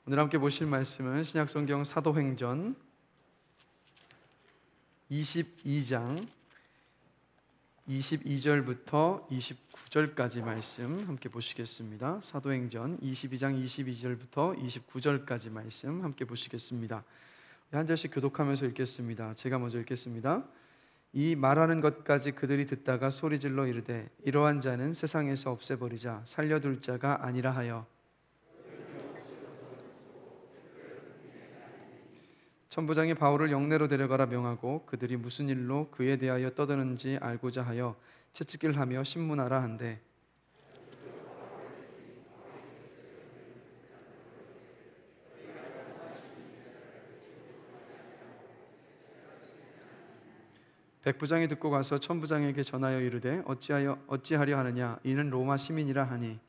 오늘 함께 보실 말씀은 신약성경 사도행전 22장 22절부터 29절까지 말씀 함께 보시겠습니다. 사도행전 22장 22절부터 29절까지 말씀 함께 보시겠습니다. 한 절씩 교독하면서 읽겠습니다. 제가 먼저 읽겠습니다. 이 말하는 것까지 그들이 듣다가 소리질러 이르되 이러한 자는 세상에서 없애버리자 살려둘 자가 아니라 하여 천부장이 바울을 영내로 데려가라 명하고 그들이 무슨 일로 그에 대하여 떠드는지 알고자 하여 채찍질 하며 신문하라 한대 백부장이 듣고 가서 천부장에게 전하여 이르되 어찌하려 하느냐 이는 로마 시민이라 하니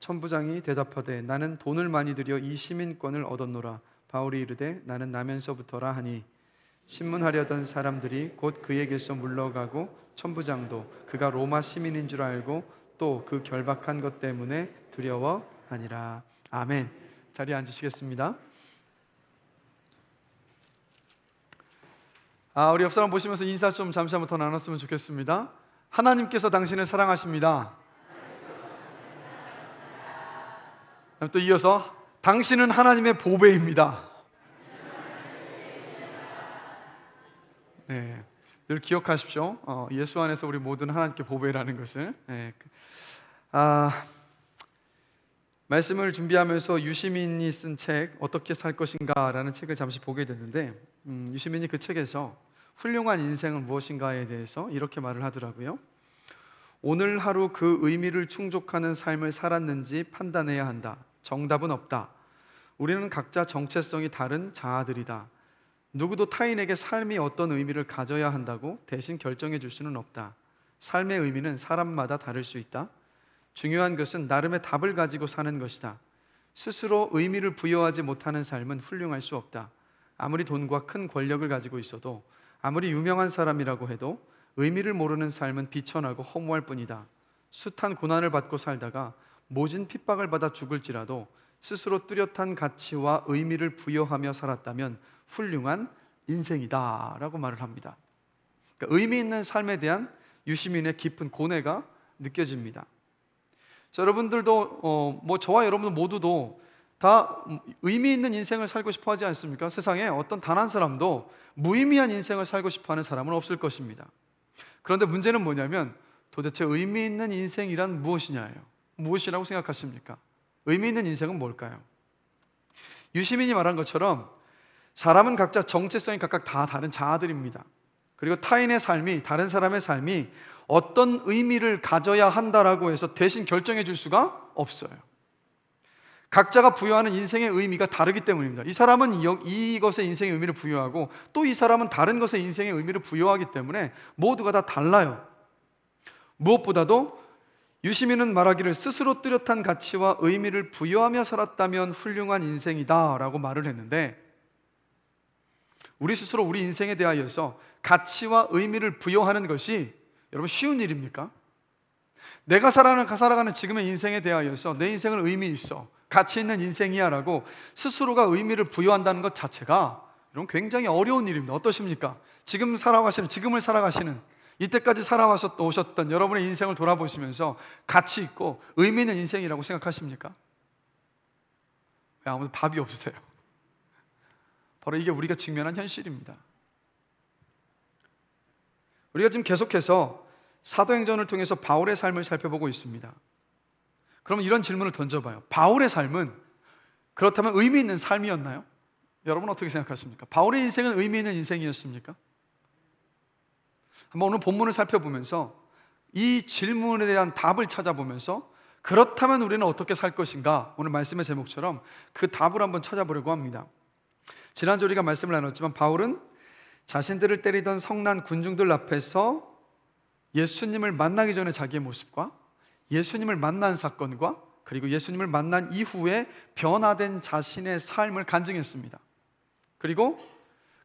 천부장이 대답하되 나는 돈을 많이 들여 이 시민권을 얻었노라. 바울이 이르되 나는 나면서부터라 하니 신문하려던 사람들이 곧 그에게서 물러가고 천부장도 그가 로마 시민인 줄 알고 또 그 결박한 것 때문에 두려워하니라. 아멘. 자리에 앉으시겠습니다. 우리 옆 사람 보시면서 인사 좀 잠시 한번 더 나눴으면 좋겠습니다. 하나님께서 당신을 사랑하십니다. 또 이어서 당신은 하나님의 보배입니다. 네, 늘 기억하십시오. 예수 안에서 우리 모두는 하나님께 보배라는 것을. 네. 말씀을 준비하면서 유시민이 쓴 책 어떻게 살 것인가라는 책을 잠시 보게 됐는데 유시민이 그 책에서 훌륭한 인생은 무엇인가에 대해서 이렇게 말을 하더라고요. 오늘 하루 그 의미를 충족하는 삶을 살았는지 판단해야 한다. 정답은 없다. 우리는 각자 정체성이 다른 자아들이다. 누구도 타인에게 삶이 어떤 의미를 가져야 한다고 대신 결정해 줄 수는 없다. 삶의 의미는 사람마다 다를 수 있다. 중요한 것은 나름의 답을 가지고 사는 것이다. 스스로 의미를 부여하지 못하는 삶은 훌륭할 수 없다. 아무리 돈과 큰 권력을 가지고 있어도 아무리 유명한 사람이라고 해도 의미를 모르는 삶은 비천하고 허무할 뿐이다. 숱한 고난을 받고 살다가 모진 핍박을 받아 죽을지라도 스스로 뚜렷한 가치와 의미를 부여하며 살았다면 훌륭한 인생이다 라고 말을 합니다. 그러니까 의미 있는 삶에 대한 유시민의 깊은 고뇌가 느껴집니다. 자, 여러분들도 저와 여러분 모두도 다 의미 있는 인생을 살고 싶어 하지 않습니까? 세상에 어떤 단 한 사람도 무의미한 인생을 살고 싶어 하는 사람은 없을 것입니다. 그런데 문제는 뭐냐면 도대체 의미 있는 인생이란 무엇이냐예요. 무엇이라고 생각하십니까? 의미 있는 인생은 뭘까요? 유시민이 말한 것처럼 사람은 각자 정체성이 각각 다 다른 자아들입니다. 그리고 타인의 삶이, 다른 사람의 삶이 어떤 의미를 가져야 한다라고 해서 대신 결정해 줄 수가 없어요. 각자가 부여하는 인생의 의미가 다르기 때문입니다. 이 사람은 이것에 인생의 의미를 부여하고 또 이 사람은 다른 것에 인생의 의미를 부여하기 때문에 모두가 다 달라요. 무엇보다도 유시민은 말하기를 스스로 뚜렷한 가치와 의미를 부여하며 살았다면 훌륭한 인생이다 라고 말을 했는데 우리 스스로 우리 인생에 대하여서 가치와 의미를 부여하는 것이 여러분 쉬운 일입니까? 내가 살아가는 지금의 인생에 대하여서 내 인생은 의미 있어, 가치 있는 인생이야 라고 스스로가 의미를 부여한다는 것 자체가 여러분 굉장히 어려운 일입니다. 어떠십니까? 지금을 살아가시는 이때까지 살아오셨던 여러분의 인생을 돌아보시면서 가치 있고 의미 있는 인생이라고 생각하십니까? 왜 아무도 답이 없으세요? 바로 이게 우리가 직면한 현실입니다. 우리가 지금 계속해서 사도행전을 통해서 바울의 삶을 살펴보고 있습니다. 그럼 이런 질문을 던져봐요. 바울의 삶은 그렇다면 의미 있는 삶이었나요? 여러분 어떻게 생각하십니까? 바울의 인생은 의미 있는 인생이었습니까? 한번 오늘 본문을 살펴보면서 이 질문에 대한 답을 찾아보면서 그렇다면 우리는 어떻게 살 것인가? 오늘 말씀의 제목처럼 그 답을 한번 찾아보려고 합니다. 지난주 우리가 말씀을 나눴지만 바울은 자신들을 때리던 성난 군중들 앞에서 예수님을 만나기 전에 자기의 모습과 예수님을 만난 사건과 그리고 예수님을 만난 이후에 변화된 자신의 삶을 간증했습니다. 그리고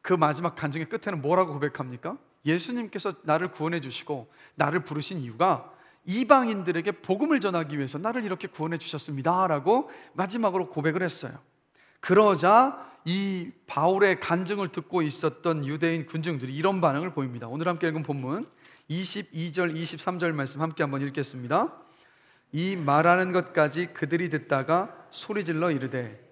그 마지막 간증의 끝에는 뭐라고 고백합니까? 예수님께서 나를 구원해 주시고 나를 부르신 이유가 이방인들에게 복음을 전하기 위해서 나를 이렇게 구원해 주셨습니다 라고 마지막으로 고백을 했어요. 그러자 이 바울의 간증을 듣고 있었던 유대인 군중들이 이런 반응을 보입니다. 오늘 함께 읽은 본문 22절 23절 말씀 함께 한번 읽겠습니다. 이 말하는 것까지 그들이 듣다가 소리질러 이르되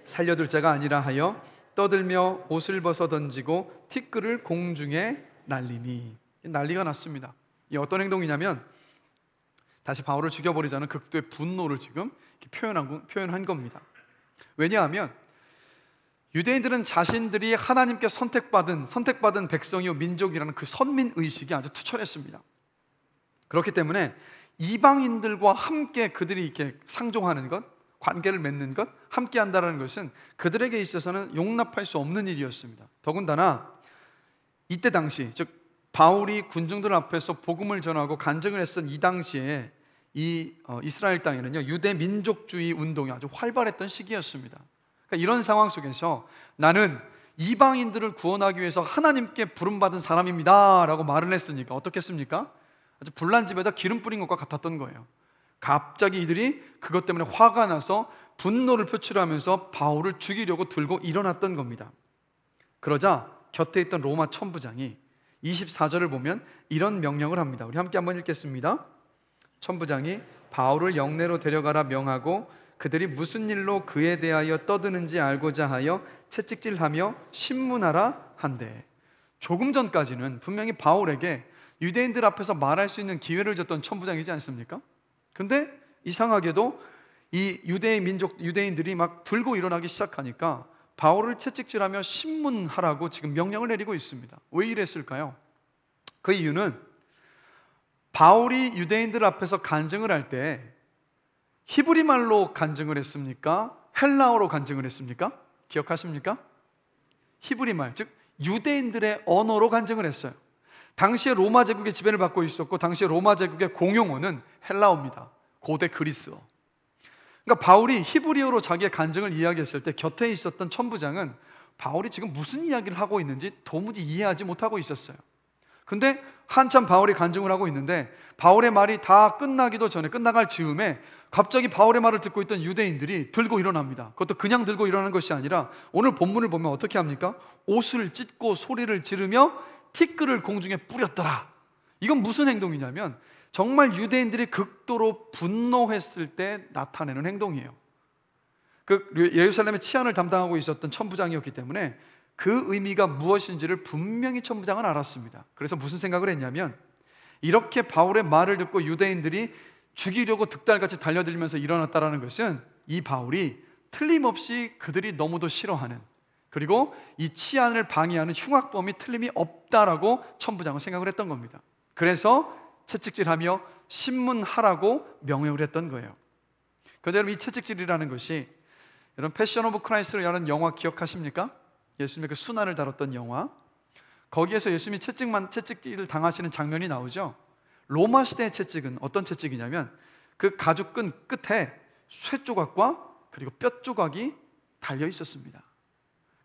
살려둘 자가 아니라 하여 떠들며 옷을 벗어 던지고 티끌을 공중에 날리니. 난리가 났습니다. 이 어떤 행동이냐면 다시 바울을 죽여버리자는 극도의 분노를 지금 표현한 겁니다. 왜냐하면 유대인들은 자신들이 하나님께 선택받은 백성이요 민족이라는 그 선민의식이 아주 투철했습니다. 그렇기 때문에 이방인들과 함께 그들이 이렇게 상종하는 것, 관계를 맺는 것, 함께 한다는 것은 그들에게 있어서는 용납할 수 없는 일이었습니다. 더군다나 이때 당시, 즉 바울이 군중들 앞에서 복음을 전하고 간증을 했던 이 당시에 이 이스라엘 땅에는요 유대 민족주의 운동이 아주 활발했던 시기였습니다. 그러니까 이런 상황 속에서 나는 이방인들을 구원하기 위해서 하나님께 부름받은 사람입니다 라고 말을 했으니까 어떻겠습니까? 아주 불난 집에다 기름 뿌린 것과 같았던 거예요. 갑자기 이들이 그것 때문에 화가 나서 분노를 표출하면서 바울을 죽이려고 들고 일어났던 겁니다. 그러자 곁에 있던 로마 천부장이 24절을 보면 이런 명령을 합니다. 우리 함께 한번 읽겠습니다. 천부장이 바울을 영내로 데려가라 명하고 그들이 무슨 일로 그에 대하여 떠드는지 알고자 하여 채찍질하며 신문하라 한대. 조금 전까지는 분명히 바울에게 유대인들 앞에서 말할 수 있는 기회를 줬던 천부장이지 않습니까? 근데 이상하게도 이 유대인들이 막 들고 일어나기 시작하니까 바울을 채찍질하며 신문하라고 지금 명령을 내리고 있습니다. 왜 이랬을까요? 그 이유는 바울이 유대인들 앞에서 간증을 할 때 히브리 말로 간증을 했습니까? 헬라어로 간증을 했습니까? 기억하십니까? 히브리 말, 즉 유대인들의 언어로 간증을 했어요. 당시에 로마 제국의 지배를 받고 있었고 당시에 로마 제국의 공용어는 헬라어입니다. 고대 그리스어. 그러니까 바울이 히브리어로 자기의 간증을 이야기했을 때 곁에 있었던 천부장은 바울이 지금 무슨 이야기를 하고 있는지 도무지 이해하지 못하고 있었어요. 근데 한참 바울이 간증을 하고 있는데 바울의 말이 다 끝나기도 전에 끝나갈 즈음에 갑자기 바울의 말을 듣고 있던 유대인들이 들고 일어납니다. 그것도 그냥 들고 일어나는 것이 아니라 오늘 본문을 보면 어떻게 합니까? 옷을 찢고 소리를 지르며 티끌을 공중에 뿌렸더라. 이건 무슨 행동이냐면 정말 유대인들이 극도로 분노했을 때 나타내는 행동이에요. 그 예루살렘의 치안을 담당하고 있었던 천부장이었기 때문에 그 의미가 무엇인지를 분명히 천부장은 알았습니다. 그래서 무슨 생각을 했냐면 이렇게 바울의 말을 듣고 유대인들이 죽이려고 득달같이 달려들면서 일어났다는 것은 이 바울이 틀림없이 그들이 너무도 싫어하는 그리고 이 치안을 방해하는 흉악범이 틀림이 없다라고 천부장은 생각을 했던 겁니다. 그래서 채찍질하며 신문하라고 명령을 했던 거예요. 그런데 여러분 이 채찍질이라는 것이 여러분 패션 오브 크라이스트라는 영화 기억하십니까? 예수님의 그 순환을 다뤘던 영화. 거기에서 예수님이 채찍질을 당하시는 장면이 나오죠. 로마 시대의 채찍은 어떤 채찍이냐면 그 가죽끈 끝에 쇠 조각과 그리고 뼈 조각이 달려 있었습니다.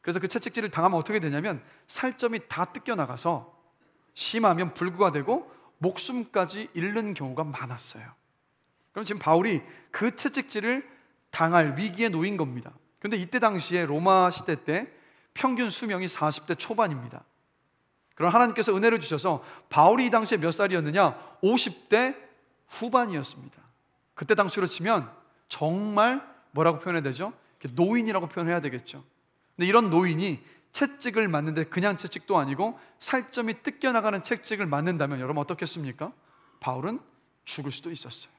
그래서 그 채찍질을 당하면 어떻게 되냐면 살점이 다 뜯겨나가서 심하면 불구가 되고 목숨까지 잃는 경우가 많았어요. 그럼 지금 바울이 그 채찍질을 당할 위기에 놓인 겁니다. 그런데 이때 당시에 로마 시대 때 평균 수명이 40대 초반입니다. 그럼 하나님께서 은혜를 주셔서 바울이 이 당시에 몇 살이었느냐? 50대 후반이었습니다. 그때 당시로 치면 정말 뭐라고 표현해야 되죠? 노인이라고 표현해야 되겠죠. 근데 이런 노인이 채찍을 맞는데 그냥 채찍도 아니고 살점이 뜯겨나가는 채찍을 맞는다면 여러분 어떻겠습니까? 바울은 죽을 수도 있었어요.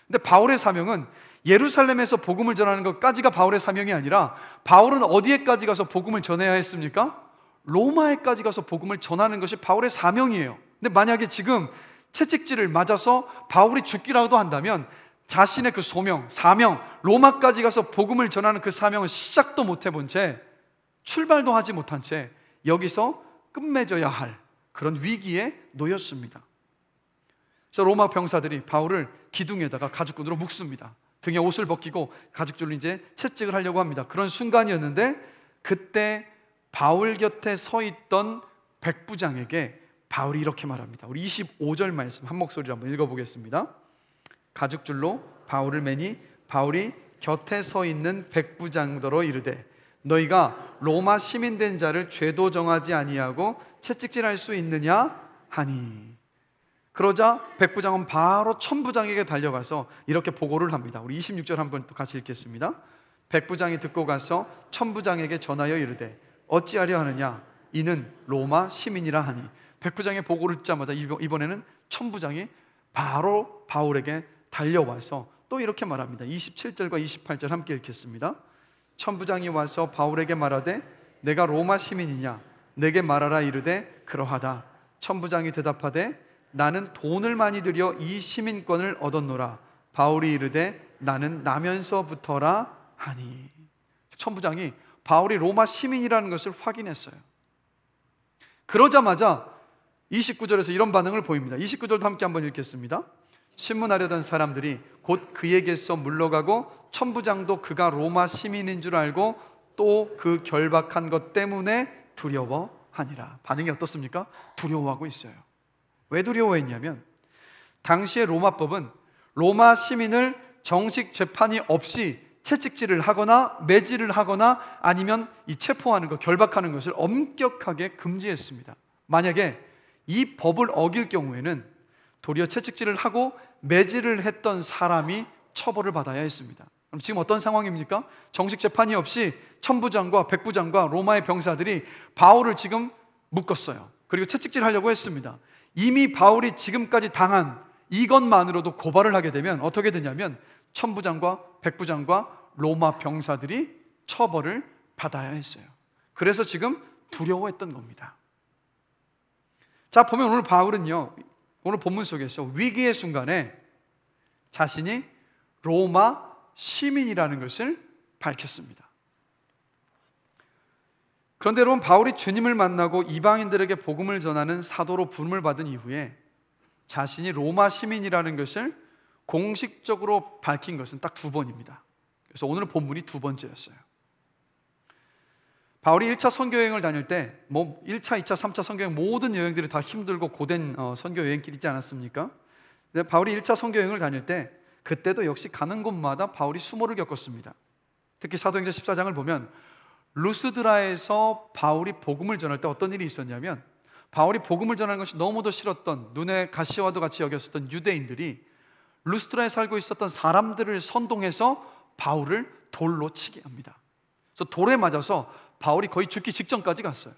근데 바울의 사명은 예루살렘에서 복음을 전하는 것까지가 바울의 사명이 아니라 바울은 어디에까지 가서 복음을 전해야 했습니까? 로마에까지 가서 복음을 전하는 것이 바울의 사명이에요. 근데 만약에 지금 채찍질을 맞아서 바울이 죽기라도 한다면 자신의 그 사명, 로마까지 가서 복음을 전하는 그 사명을 시작도 못 해본 채 출발도 하지 못한 채 여기서 끝맺어야 할 그런 위기에 놓였습니다. 그래서 로마 병사들이 바울을 기둥에다가 가죽끈으로 묶습니다. 등에 옷을 벗기고 가죽줄로 이제 채찍을 하려고 합니다. 그런 순간이었는데 그때 바울 곁에 서 있던 백부장에게 바울이 이렇게 말합니다. 우리 25절 말씀 한 목소리로 한번 읽어보겠습니다. 가죽줄로 바울을 매니 바울이 곁에 서 있는 백부장더러 이르되 너희가 로마 시민된 자를 죄도 정하지 아니하고 채찍질할 수 있느냐 하니. 그러자 백부장은 바로 천부장에게 달려가서 이렇게 보고를 합니다. 우리 26절 한번 또 같이 읽겠습니다. 백부장이 듣고 가서 천부장에게 전하여 이르되 어찌하려 하느냐 이는 로마 시민이라 하니. 백부장의 보고를 듣자마자 이번에는 천부장이 바로 바울에게 달려와서 또 이렇게 말합니다. 27절과 28절 함께 읽겠습니다. 천부장이 와서 바울에게 말하되 내가 로마 시민이냐 내게 말하라 이르되 그러하다. 천부장이 대답하되 나는 돈을 많이 들여 이 시민권을 얻었노라. 바울이 이르되 나는 나면서부터라 하니. 천부장이 바울이 로마 시민이라는 것을 확인했어요. 그러자마자 29절에서 이런 반응을 보입니다. 29절도 함께 한번 읽겠습니다. 신문하려던 사람들이 곧 그에게서 물러가고 천부장도 그가 로마 시민인 줄 알고 또 그 결박한 것 때문에 두려워하니라. 반응이 어떻습니까? 두려워하고 있어요. 왜 두려워했냐면 당시의 로마법은 로마 시민을 정식 재판이 없이 채찍질을 하거나 매질을 하거나 아니면 이 체포하는 것, 결박하는 것을 엄격하게 금지했습니다. 만약에 이 법을 어길 경우에는 도리어 채찍질을 하고 매질을 했던 사람이 처벌을 받아야 했습니다. 그럼 지금 어떤 상황입니까? 정식 재판이 없이 천부장과 백부장과 로마의 병사들이 바울을 지금 묶었어요. 그리고 채찍질하려고 했습니다. 이미 바울이 지금까지 당한 이것만으로도 고발을 하게 되면 어떻게 되냐면 천부장과 백부장과 로마 병사들이 처벌을 받아야 했어요. 그래서 지금 두려워했던 겁니다. 자, 보면 오늘 바울은요, 오늘 본문 속에서 위기의 순간에 자신이 로마 시민이라는 것을 밝혔습니다. 그런데 여러분, 바울이 주님을 만나고 이방인들에게 복음을 전하는 사도로 부름을 받은 이후에 자신이 로마 시민이라는 것을 공식적으로 밝힌 것은 딱 2번입니다. 그래서 오늘 본문이 2번째였어요. 바울이 1차 선교여행을 다닐 때 1차, 2차, 3차 선교여행 모든 여행들이 다 힘들고 고된 선교여행길이지 않았습니까? 근데 바울이 1차 선교여행을 다닐 때 그때도 역시 가는 곳마다 바울이 수모를 겪었습니다. 특히 사도행전 14장을 보면 루스드라에서 바울이 복음을 전할 때 어떤 일이 있었냐면 바울이 복음을 전하는 것이 너무도 싫었던 눈에 가시와도 같이 여겼었던 유대인들이 루스드라에 살고 있었던 사람들을 선동해서 바울을 돌로 치게 합니다. 그래서 돌에 맞아서 바울이 거의 죽기 직전까지 갔어요.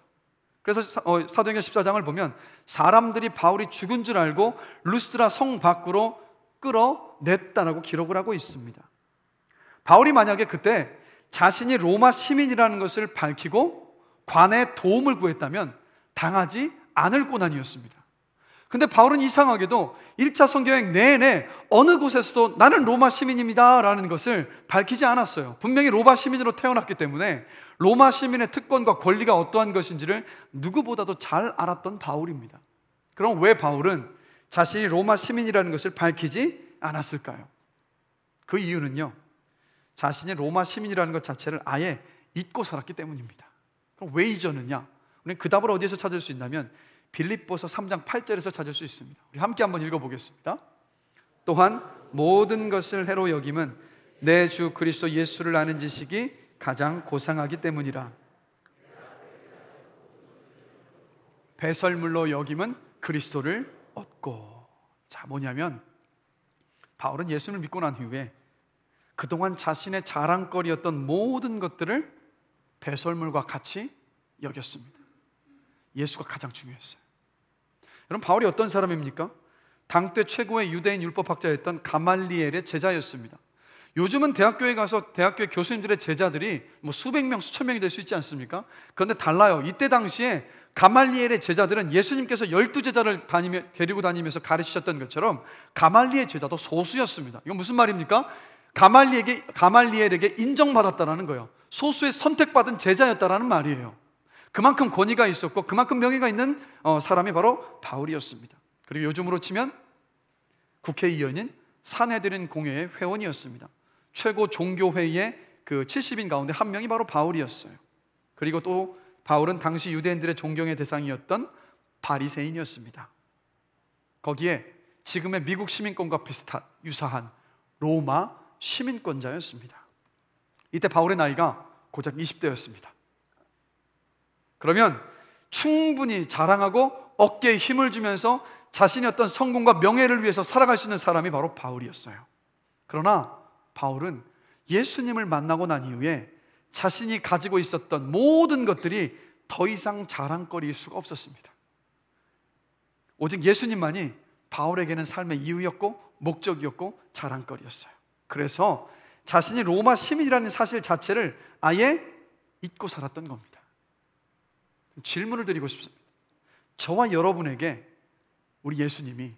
그래서 사도행전 14장을 보면 사람들이 바울이 죽은 줄 알고 루스드라 성 밖으로 끌어냈다라고 기록을 하고 있습니다. 바울이 만약에 그때 자신이 로마 시민이라는 것을 밝히고 관의 도움을 구했다면 당하지 않을 고난이었습니다. 근데 바울은 이상하게도 1차 선교여행 내내 어느 곳에서도 나는 로마 시민입니다 라는 것을 밝히지 않았어요. 분명히 로마 시민으로 태어났기 때문에 로마 시민의 특권과 권리가 어떠한 것인지를 누구보다도 잘 알았던 바울입니다. 그럼 왜 바울은 자신이 로마 시민이라는 것을 밝히지 않았을까요? 그 이유는요, 자신이 로마 시민이라는 것 자체를 아예 잊고 살았기 때문입니다. 그럼 왜 잊었느냐? 우리는 그 답을 어디에서 찾을 수 있냐면 빌립보서 3장 8절에서 찾을 수 있습니다. 우리 함께 한번 읽어보겠습니다. 또한 모든 것을 해로 여김은 내 주 그리스도 예수를 아는 지식이 가장 고상하기 때문이라. 배설물로 여김은 그리스도를 얻고. 자, 뭐냐면 바울은 예수를 믿고 난 후에 그동안 자신의 자랑거리였던 모든 것들을 배설물과 같이 여겼습니다. 예수가 가장 중요했어요. 여러분, 바울이 어떤 사람입니까? 당대 최고의 유대인 율법학자였던 가말리엘의 제자였습니다. 요즘은 대학교에 가서 대학교의 교수님들의 제자들이 수백 명, 수천 명이 될 수 있지 않습니까? 그런데 달라요. 이때 당시에 가말리엘의 제자들은 예수님께서 12제자를 데리고 다니면서 가르치셨던 것처럼 가말리엘 제자도 소수였습니다. 이건 무슨 말입니까? 가말리엘에게 인정받았다라는 거예요. 소수의 선택받은 제자였다라는 말이에요. 그만큼 권위가 있었고 그만큼 명예가 있는 사람이 바로 바울이었습니다. 그리고 요즘으로 치면 국회의원인 산헤드린 공회의 회원이었습니다. 최고 종교회의의 그 70인 가운데 한 명이 바로 바울이었어요. 그리고 또 바울은 당시 유대인들의 존경의 대상이었던 바리새인이었습니다. 거기에 지금의 미국 시민권과 유사한 로마 시민권자였습니다. 이때 바울의 나이가 고작 20대였습니다. 그러면 충분히 자랑하고 어깨에 힘을 주면서 자신의 어떤 성공과 명예를 위해서 살아갈 수 있는 사람이 바로 바울이었어요. 그러나 바울은 예수님을 만나고 난 이후에 자신이 가지고 있었던 모든 것들이 더 이상 자랑거리일 수가 없었습니다. 오직 예수님만이 바울에게는 삶의 이유였고 목적이었고 자랑거리였어요. 그래서 자신이 로마 시민이라는 사실 자체를 아예 잊고 살았던 겁니다. 질문을 드리고 싶습니다. 저와 여러분에게 우리 예수님이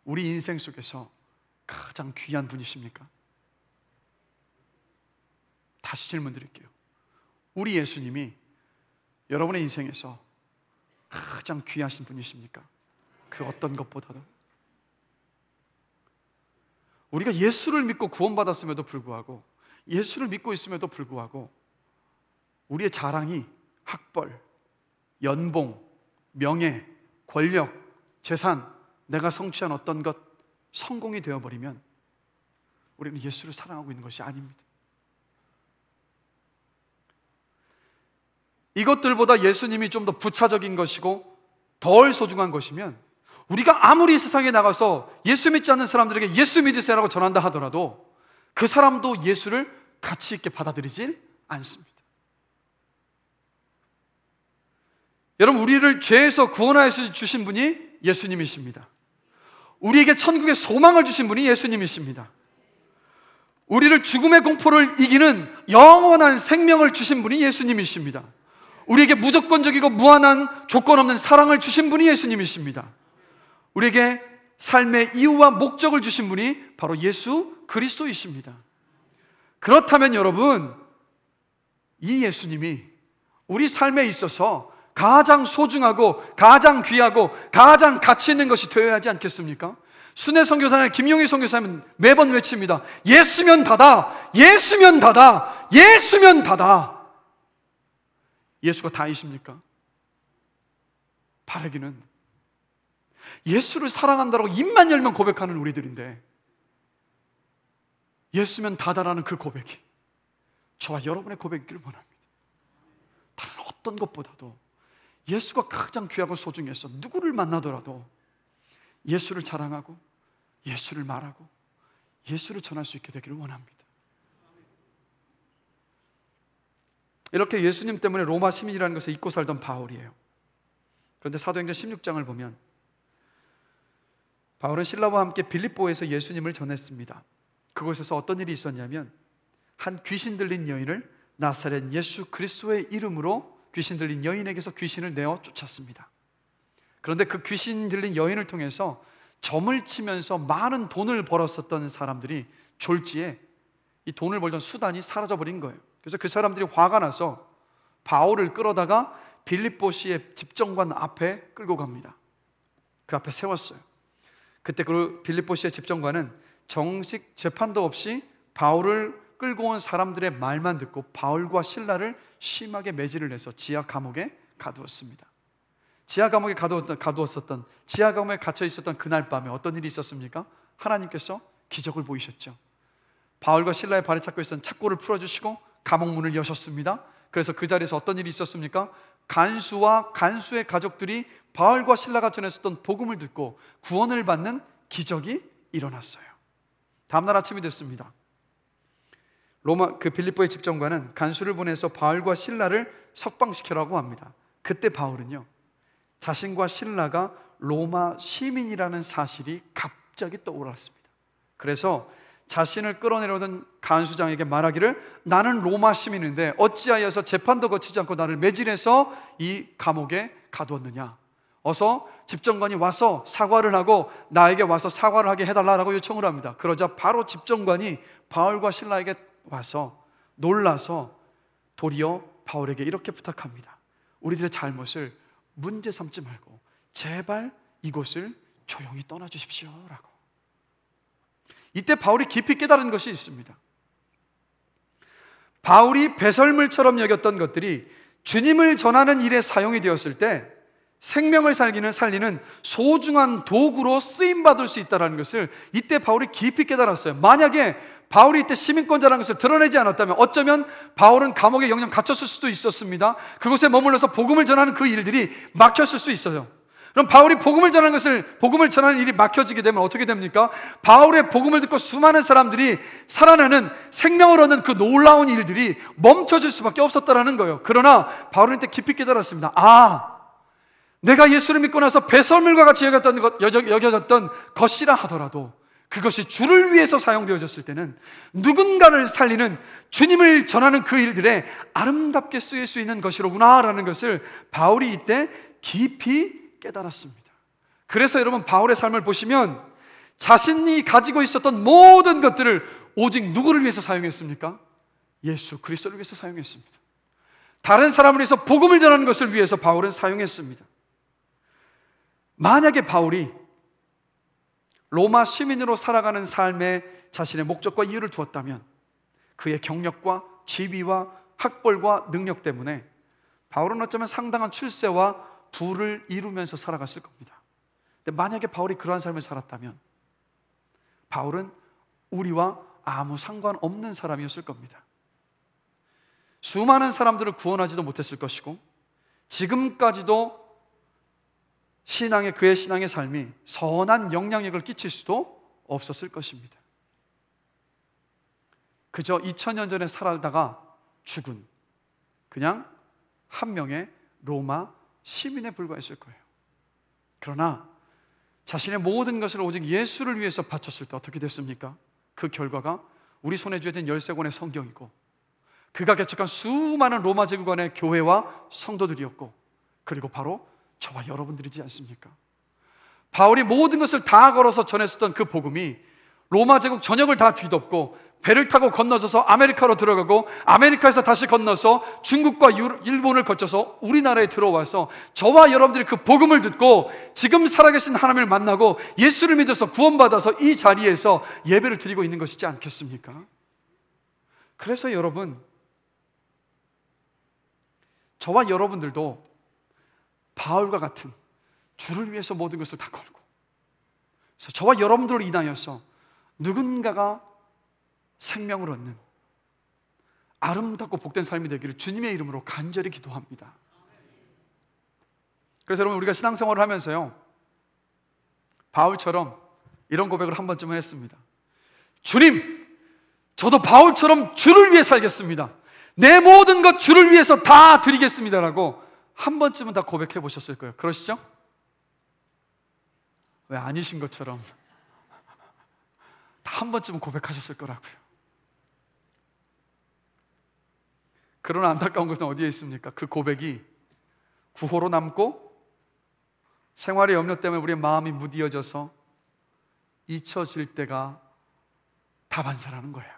우리 인생 속에서 가장 귀한 분이십니까? 다시 질문 드릴게요. 우리 예수님이 여러분의 인생에서 가장 귀하신 분이십니까? 그 어떤 것보다도. 우리가 예수를 믿고 구원받았음에도 불구하고, 예수를 믿고 있음에도 불구하고 우리의 자랑이 학벌, 연봉, 명예, 권력, 재산, 내가 성취한 어떤 것, 성공이 되어버리면 우리는 예수를 사랑하고 있는 것이 아닙니다. 이것들보다 예수님이 좀 더 부차적인 것이고 덜 소중한 것이면 우리가 아무리 세상에 나가서 예수 믿지 않는 사람들에게 예수 믿으세요라고 전한다 하더라도 그 사람도 예수를 가치 있게 받아들이질 않습니다. 여러분, 우리를 죄에서 구원하여 주신 분이 예수님이십니다. 우리에게 천국의 소망을 주신 분이 예수님이십니다. 우리를 죽음의 공포를 이기는 영원한 생명을 주신 분이 예수님이십니다. 우리에게 무조건적이고 무한한 조건 없는 사랑을 주신 분이 예수님이십니다. 우리에게 삶의 이유와 목적을 주신 분이 바로 예수 그리스도이십니다. 그렇다면 여러분, 이 예수님이 우리 삶에 있어서 가장 소중하고 가장 귀하고 가장 가치 있는 것이 되어야 하지 않겠습니까? 순회 선교사는 김용희 선교사님은 매번 외칩니다. 예수면 다다, 예수면 다다, 예수면 다다. 예수가 다이십니까? 바라기는 예수를 사랑한다고 입만 열면 고백하는 우리들인데, 예수면 다다라는 그 고백이 저와 여러분의 고백이기를 원합니다. 다른 어떤 것보다도 예수가 가장 귀하고 소중해서 누구를 만나더라도 예수를 자랑하고 예수를 말하고 예수를 전할 수 있게 되기를 원합니다. 이렇게 예수님 때문에 로마 시민이라는 것을 잊고 살던 바울이에요. 그런데 사도행전 16장을 보면 바울은 신라와 함께 빌립보에서 예수님을 전했습니다. 그곳에서 어떤 일이 있었냐면 한 귀신 들린 여인을 나사렛 예수 그리스도의 이름으로 귀신 들린 여인에게서 귀신을 내어 쫓았습니다. 그런데 그 귀신 들린 여인을 통해서 점을 치면서 많은 돈을 벌었었던 사람들이 졸지에 이 돈을 벌던 수단이 사라져버린 거예요. 그래서 그 사람들이 화가 나서 바울을 끌어다가 빌립보시의 집정관 앞에 끌고 갑니다. 그 앞에 세웠어요. 그때 그 빌립보시의 집정관은 정식 재판도 없이 바울을 끌고 온 사람들의 말만 듣고 바울과 실라를 심하게 매질을 해서 지하 감옥에 가두었습니다. 지하 감옥에 가두었었던, 지하 감옥에 갇혀 있었던 그날 밤에 어떤 일이 있었습니까? 하나님께서 기적을 보이셨죠. 바울과 실라의 발에 잡고 있었던 착고를 풀어주시고 감옥 문을 여셨습니다. 그래서 그 자리에서 어떤 일이 있었습니까? 간수와 간수의 가족들이 바울과 실라가 전했었던 복음을 듣고 구원을 받는 기적이 일어났어요. 다음날 아침이 됐습니다. 빌립보의 집정관은 간수를 보내서 바울과 실라를 석방시키라고 합니다. 그때 바울은요, 자신과 실라가 로마 시민이라는 사실이 갑자기 떠올랐습니다. 그래서 자신을 끌어내려오던 간수장에게 말하기를, 나는 로마 시민인데 어찌하여서 재판도 거치지 않고 나를 매질해서 이 감옥에 가두었느냐. 어서 집정관이 와서 사과를 하고 나에게 와서 사과를 하게 해달라고 요청을 합니다. 그러자 바로 집정관이 바울과 실라에게 와서 놀라서 도리어 바울에게 이렇게 부탁합니다. 우리들의 잘못을 문제 삼지 말고 제발 이곳을 조용히 떠나주십시오 라고. 이때 바울이 깊이 깨달은 것이 있습니다. 바울이 배설물처럼 여겼던 것들이 주님을 전하는 일에 사용이 되었을 때 생명을 살리는 소중한 도구로 쓰임받을 수 있다는 것을 이때 바울이 깊이 깨달았어요. 만약에 바울이 이때 시민권자라는 것을 드러내지 않았다면 어쩌면 바울은 감옥에 영영 갇혔을 수도 있었습니다. 그곳에 머물러서 복음을 전하는 그 일들이 막혔을 수 있어요. 그럼 바울이 복음을 전하는 일이 막혀지게 되면 어떻게 됩니까? 바울의 복음을 듣고 수많은 사람들이 살아나는 생명을 얻는 그 놀라운 일들이 멈춰질 수밖에 없었다라는 거예요. 그러나 바울은 이때 깊이 깨달았습니다. 내가 예수를 믿고 나서 배설물과 같이 여겨졌던 것이라 하더라도 그것이 주를 위해서 사용되어졌을 때는 누군가를 살리는, 주님을 전하는 그 일들에 아름답게 쓰일 수 있는 것이로구나 라는 것을 바울이 이때 깊이 깨달았습니다. 그래서 여러분, 바울의 삶을 보시면 자신이 가지고 있었던 모든 것들을 오직 누구를 위해서 사용했습니까? 예수 그리스도를 위해서 사용했습니다. 다른 사람을 위해서 복음을 전하는 것을 위해서 바울은 사용했습니다. 만약에 바울이 로마 시민으로 살아가는 삶에 자신의 목적과 이유를 두었다면 그의 경력과 지위와 학벌과 능력 때문에 바울은 어쩌면 상당한 출세와 부를 이루면서 살아갔을 겁니다. 근데 만약에 바울이 그러한 삶을 살았다면 바울은 우리와 아무 상관없는 사람이었을 겁니다. 수많은 사람들을 구원하지도 못했을 것이고 지금까지도 그의 신앙의 삶이 선한 영향력을 끼칠 수도 없었을 것입니다. 그저 2000년 전에 살다가 죽은 그냥 한 명의 로마 시민에 불과했을 거예요. 그러나 자신의 모든 것을 오직 예수를 위해서 바쳤을 때 어떻게 됐습니까? 그 결과가 우리 손에 쥐어진 13권의 성경이고 그가 개척한 수많은 로마 제국 안의 교회와 성도들이었고 그리고 바로 저와 여러분들이지 않습니까? 바울이 모든 것을 다 걸어서 전했었던 그 복음이 로마 제국 전역을 다 뒤덮고 배를 타고 건너서서 아메리카로 들어가고 아메리카에서 다시 건너서 중국과 일본을 거쳐서 우리나라에 들어와서 저와 여러분들이 그 복음을 듣고 지금 살아계신 하나님을 만나고 예수를 믿어서 구원받아서 이 자리에서 예배를 드리고 있는 것이지 않겠습니까? 그래서 여러분, 저와 여러분들도 바울과 같은 주를 위해서 모든 것을 다 걸고 그래서 저와 여러분들을 인하여서 누군가가 생명을 얻는 아름답고 복된 삶이 되기를 주님의 이름으로 간절히 기도합니다. 그래서 여러분, 우리가 신앙생활을 하면서요 바울처럼 이런 고백을 한 번쯤은 했습니다. 주님, 저도 바울처럼 주를 위해 살겠습니다. 내 모든 것 주를 위해서 다 드리겠습니다라고 한 번쯤은 다 고백해 보셨을 거예요. 그러시죠? 왜 아니신 것처럼 다 한 번쯤은 고백하셨을 거라고요. 그러나 안타까운 것은 어디에 있습니까? 그 고백이 구호로 남고 생활의 염려 때문에 우리의 마음이 무디어져서 잊혀질 때가 다반사라는 거예요.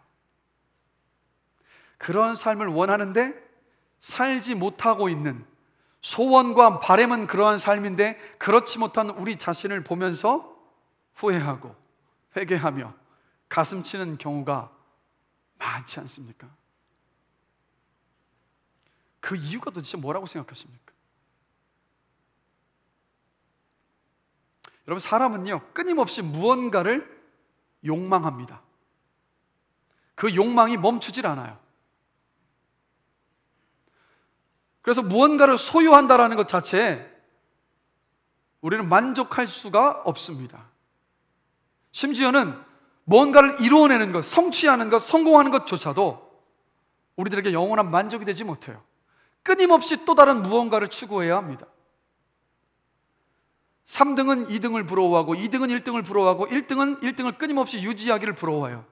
그런 삶을 원하는데 살지 못하고 있는, 소원과 바람은 그러한 삶인데 그렇지 못한 우리 자신을 보면서 후회하고 회개하며 가슴 치는 경우가 많지 않습니까? 그 이유가 도대체 뭐라고 생각하십니까? 여러분, 사람은요 끊임없이 무언가를 욕망합니다. 그 욕망이 멈추질 않아요. 그래서 무언가를 소유한다라는 것 자체에 우리는 만족할 수가 없습니다. 심지어는 뭔가를 이루어내는 것, 성취하는 것, 성공하는 것조차도 우리들에게 영원한 만족이 되지 못해요. 끊임없이 또 다른 무언가를 추구해야 합니다. 3등은 2등을 부러워하고 2등은 1등을 부러워하고 1등은 1등을 끊임없이 유지하기를 부러워해요.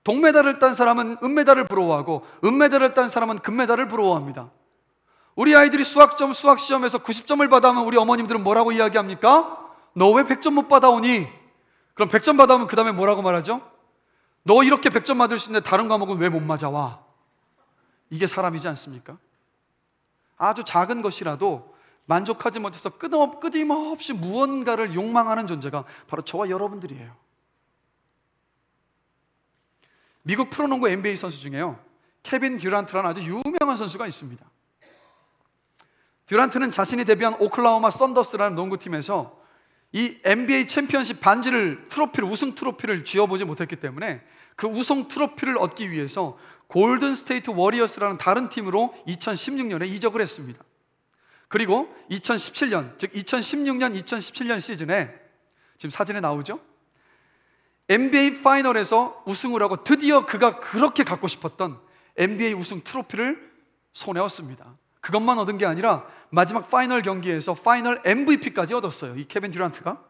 동메달을 딴 사람은 은메달을 부러워하고 은메달을 딴 사람은 금메달을 부러워합니다. 우리 아이들이 수학 시험에서 90점을 받아오면 우리 어머님들은 뭐라고 이야기합니까? 너 왜 100점 못 받아오니? 그럼 100점 받아오면 그 다음에 뭐라고 말하죠? 너 이렇게 100점 맞을 수 있는데 다른 과목은 왜 못 맞아와? 이게 사람이지 않습니까? 아주 작은 것이라도 만족하지 못해서 끊임없이 무언가를 욕망하는 존재가 바로 저와 여러분들이에요. 미국 프로농구 NBA 선수 중에요 케빈 듀란트라는 아주 유명한 선수가 있습니다. 듀란트는 자신이 데뷔한 오클라호마 썬더스라는 농구팀에서 이 NBA 챔피언십 반지를, 트로피를, 우승 트로피를 쥐어보지 못했기 때문에 그 우승 트로피를 얻기 위해서 골든 스테이트 워리어스라는 다른 팀으로 2016년에 이적을 했습니다. 그리고 2017년, 즉 2016년, 2017년 시즌에 지금 사진에 나오죠? NBA 파이널에서 우승을 하고 드디어 그가 그렇게 갖고 싶었던 NBA 우승 트로피를 손에 얻습니다. 그것만 얻은 게 아니라 마지막 파이널 경기에서 파이널 MVP까지 얻었어요, 이 케빈 듀란트가.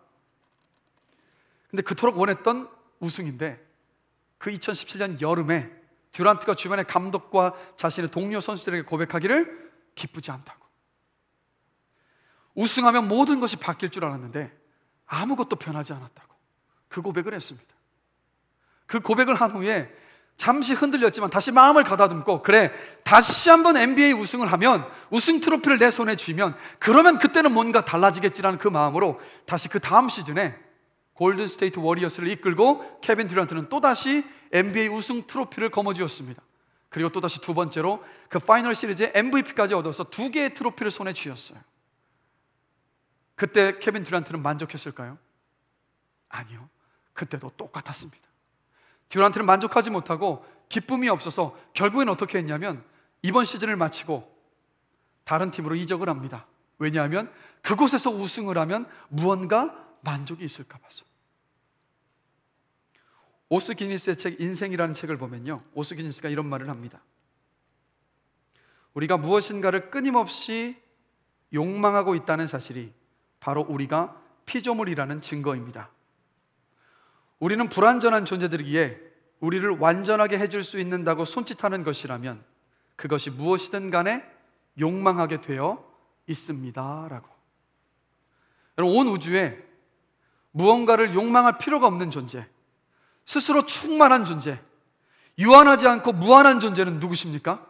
근데 그토록 원했던 우승인데 그 2017년 여름에 듀란트가 주변의 감독과 자신의 동료 선수들에게 고백하기를 기쁘지 않다고. 우승하면 모든 것이 바뀔 줄 알았는데 아무것도 변하지 않았다고 그 고백을 했습니다. 그 고백을 한 후에 잠시 흔들렸지만 다시 마음을 가다듬고, 그래, 다시 한번 NBA 우승을 하면, 우승 트로피를 내 손에 쥐면 그러면 그때는 뭔가 달라지겠지라는 그 마음으로 다시 그 다음 시즌에 골든 스테이트 워리어스를 이끌고 케빈 듀란트는 또다시 NBA 우승 트로피를 거머쥐었습니다. 그리고 또다시 두 번째로 그 파이널 시리즈의 MVP까지 얻어서 2개의 트로피를 손에 쥐었어요. 그때 케빈 듀란트는 만족했을까요? 아니요. 그때도 똑같았습니다. 듀란트는 만족하지 못하고 기쁨이 없어서 결국엔 어떻게 했냐면 이번 시즌을 마치고 다른 팀으로 이적을 합니다. 왜냐하면 그곳에서 우승을 하면 무언가 만족이 있을까 봐서. 오스 기니스의 책 인생이라는 책을 보면요, 오스 기니스가 이런 말을 합니다. 우리가 무엇인가를 끊임없이 욕망하고 있다는 사실이 바로 우리가 피조물이라는 증거입니다. 우리는 불완전한 존재들이기에 우리를 완전하게 해줄 수 있는다고 손짓하는 것이라면 그것이 무엇이든 간에 욕망하게 되어 있습니다 라고. 여러분, 온 우주에 무언가를 욕망할 필요가 없는 존재, 스스로 충만한 존재, 유한하지 않고 무한한 존재는 누구십니까?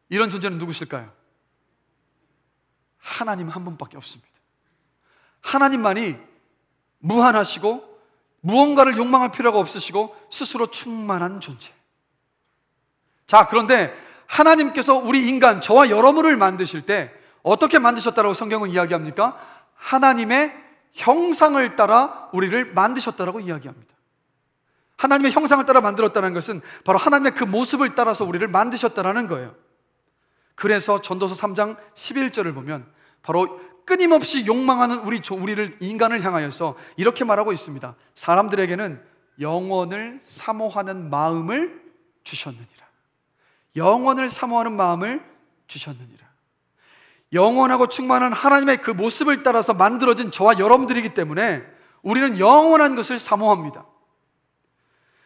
이런 존재는 누구실까요? 하나님 한 분밖에 없습니다. 하나님만이 무한하시고 무언가를 욕망할 필요가 없으시고 스스로 충만한 존재. 자, 그런데 하나님께서 우리 인간, 저와 여러분을 만드실 때 어떻게 만드셨다고 성경은 이야기합니까? 하나님의 형상을 따라 우리를 만드셨다라고 이야기합니다. 하나님의 형상을 따라 만들었다는 것은 바로 하나님의 그 모습을 따라서 우리를 만드셨다는 거예요. 그래서 전도서 3장 11절을 보면 바로 끊임없이 욕망하는 우리를, 인간을 향하여서 이렇게 말하고 있습니다. 사람들에게는 영원을 사모하는 마음을 주셨느니라. 영원을 사모하는 마음을 주셨느니라. 영원하고 충만한 하나님의 그 모습을 따라서 만들어진 저와 여러분들이기 때문에 우리는 영원한 것을 사모합니다.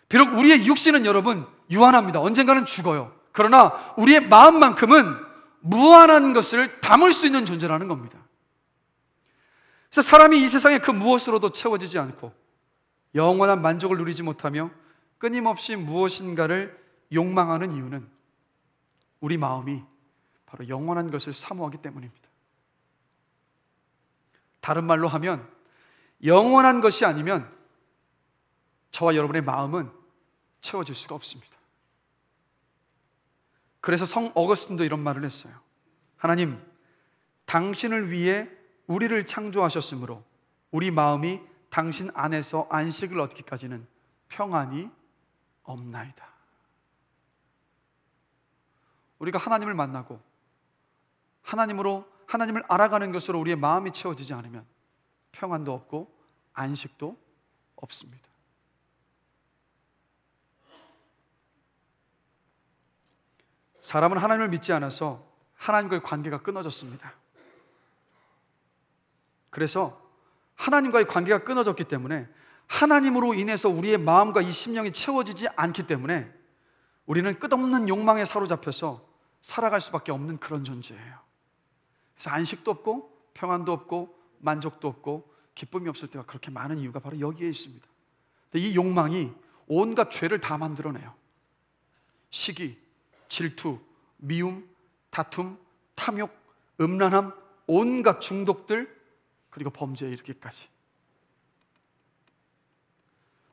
비록 우리의 육신은 여러분 유한합니다. 언젠가는 죽어요. 그러나 우리의 마음만큼은 무한한 것을 담을 수 있는 존재라는 겁니다. 그래서 사람이 이 세상의 그 무엇으로도 채워지지 않고 영원한 만족을 누리지 못하며 끊임없이 무엇인가를 욕망하는 이유는 우리 마음이 바로 영원한 것을 사모하기 때문입니다. 다른 말로 하면 영원한 것이 아니면 저와 여러분의 마음은 채워질 수가 없습니다. 그래서 성 어거스틴도 이런 말을 했어요. 하나님, 당신을 위해 우리를 창조하셨으므로 우리 마음이 당신 안에서 안식을 얻기까지는 평안이 없나이다. 우리가 하나님을 만나고 하나님을 알아가는 것으로 우리의 마음이 채워지지 않으면 평안도 없고 안식도 없습니다. 사람은 하나님을 믿지 않아서 하나님과의 관계가 끊어졌습니다. 그래서 하나님과의 관계가 끊어졌기 때문에 하나님으로 인해서 우리의 마음과 이 심령이 채워지지 않기 때문에 우리는 끝없는 욕망에 사로잡혀서 살아갈 수밖에 없는 그런 존재예요. 그래서 안식도 없고 평안도 없고 만족도 없고 기쁨이 없을 때가 그렇게 많은 이유가 바로 여기에 있습니다. 근데 이 욕망이 온갖 죄를 다 만들어내요. 시기, 질투, 미움, 다툼, 탐욕, 음란함, 온갖 중독들, 그리고 범죄에 이르기까지.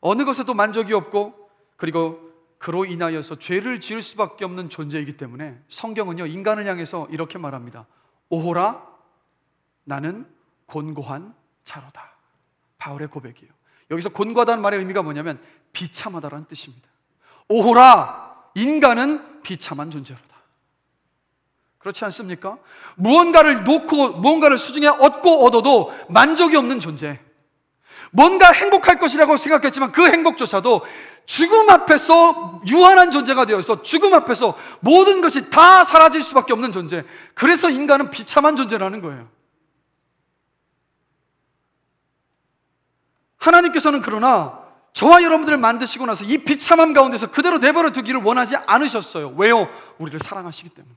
어느 것에도 만족이 없고, 그리고 그로 인하여서 죄를 지을 수밖에 없는 존재이기 때문에 성경은요, 인간을 향해서 이렇게 말합니다. 오호라, 나는 곤고한 자로다. 바울의 고백이에요. 여기서 곤고하다는 말의 의미가 뭐냐면 비참하다라는 뜻입니다. 오호라, 인간은 비참한 존재로다. 그렇지 않습니까? 무언가를 놓고 무언가를 수중에 얻고 얻어도 만족이 없는 존재. 뭔가 행복할 것이라고 생각했지만 그 행복조차도 죽음 앞에서 유한한 존재가 되어서 죽음 앞에서 모든 것이 다 사라질 수밖에 없는 존재. 그래서 인간은 비참한 존재라는 거예요. 하나님께서는 그러나 저와 여러분들을 만드시고 나서 이 비참함 가운데서 그대로 내버려 두기를 원하지 않으셨어요. 왜요? 우리를 사랑하시기 때문에.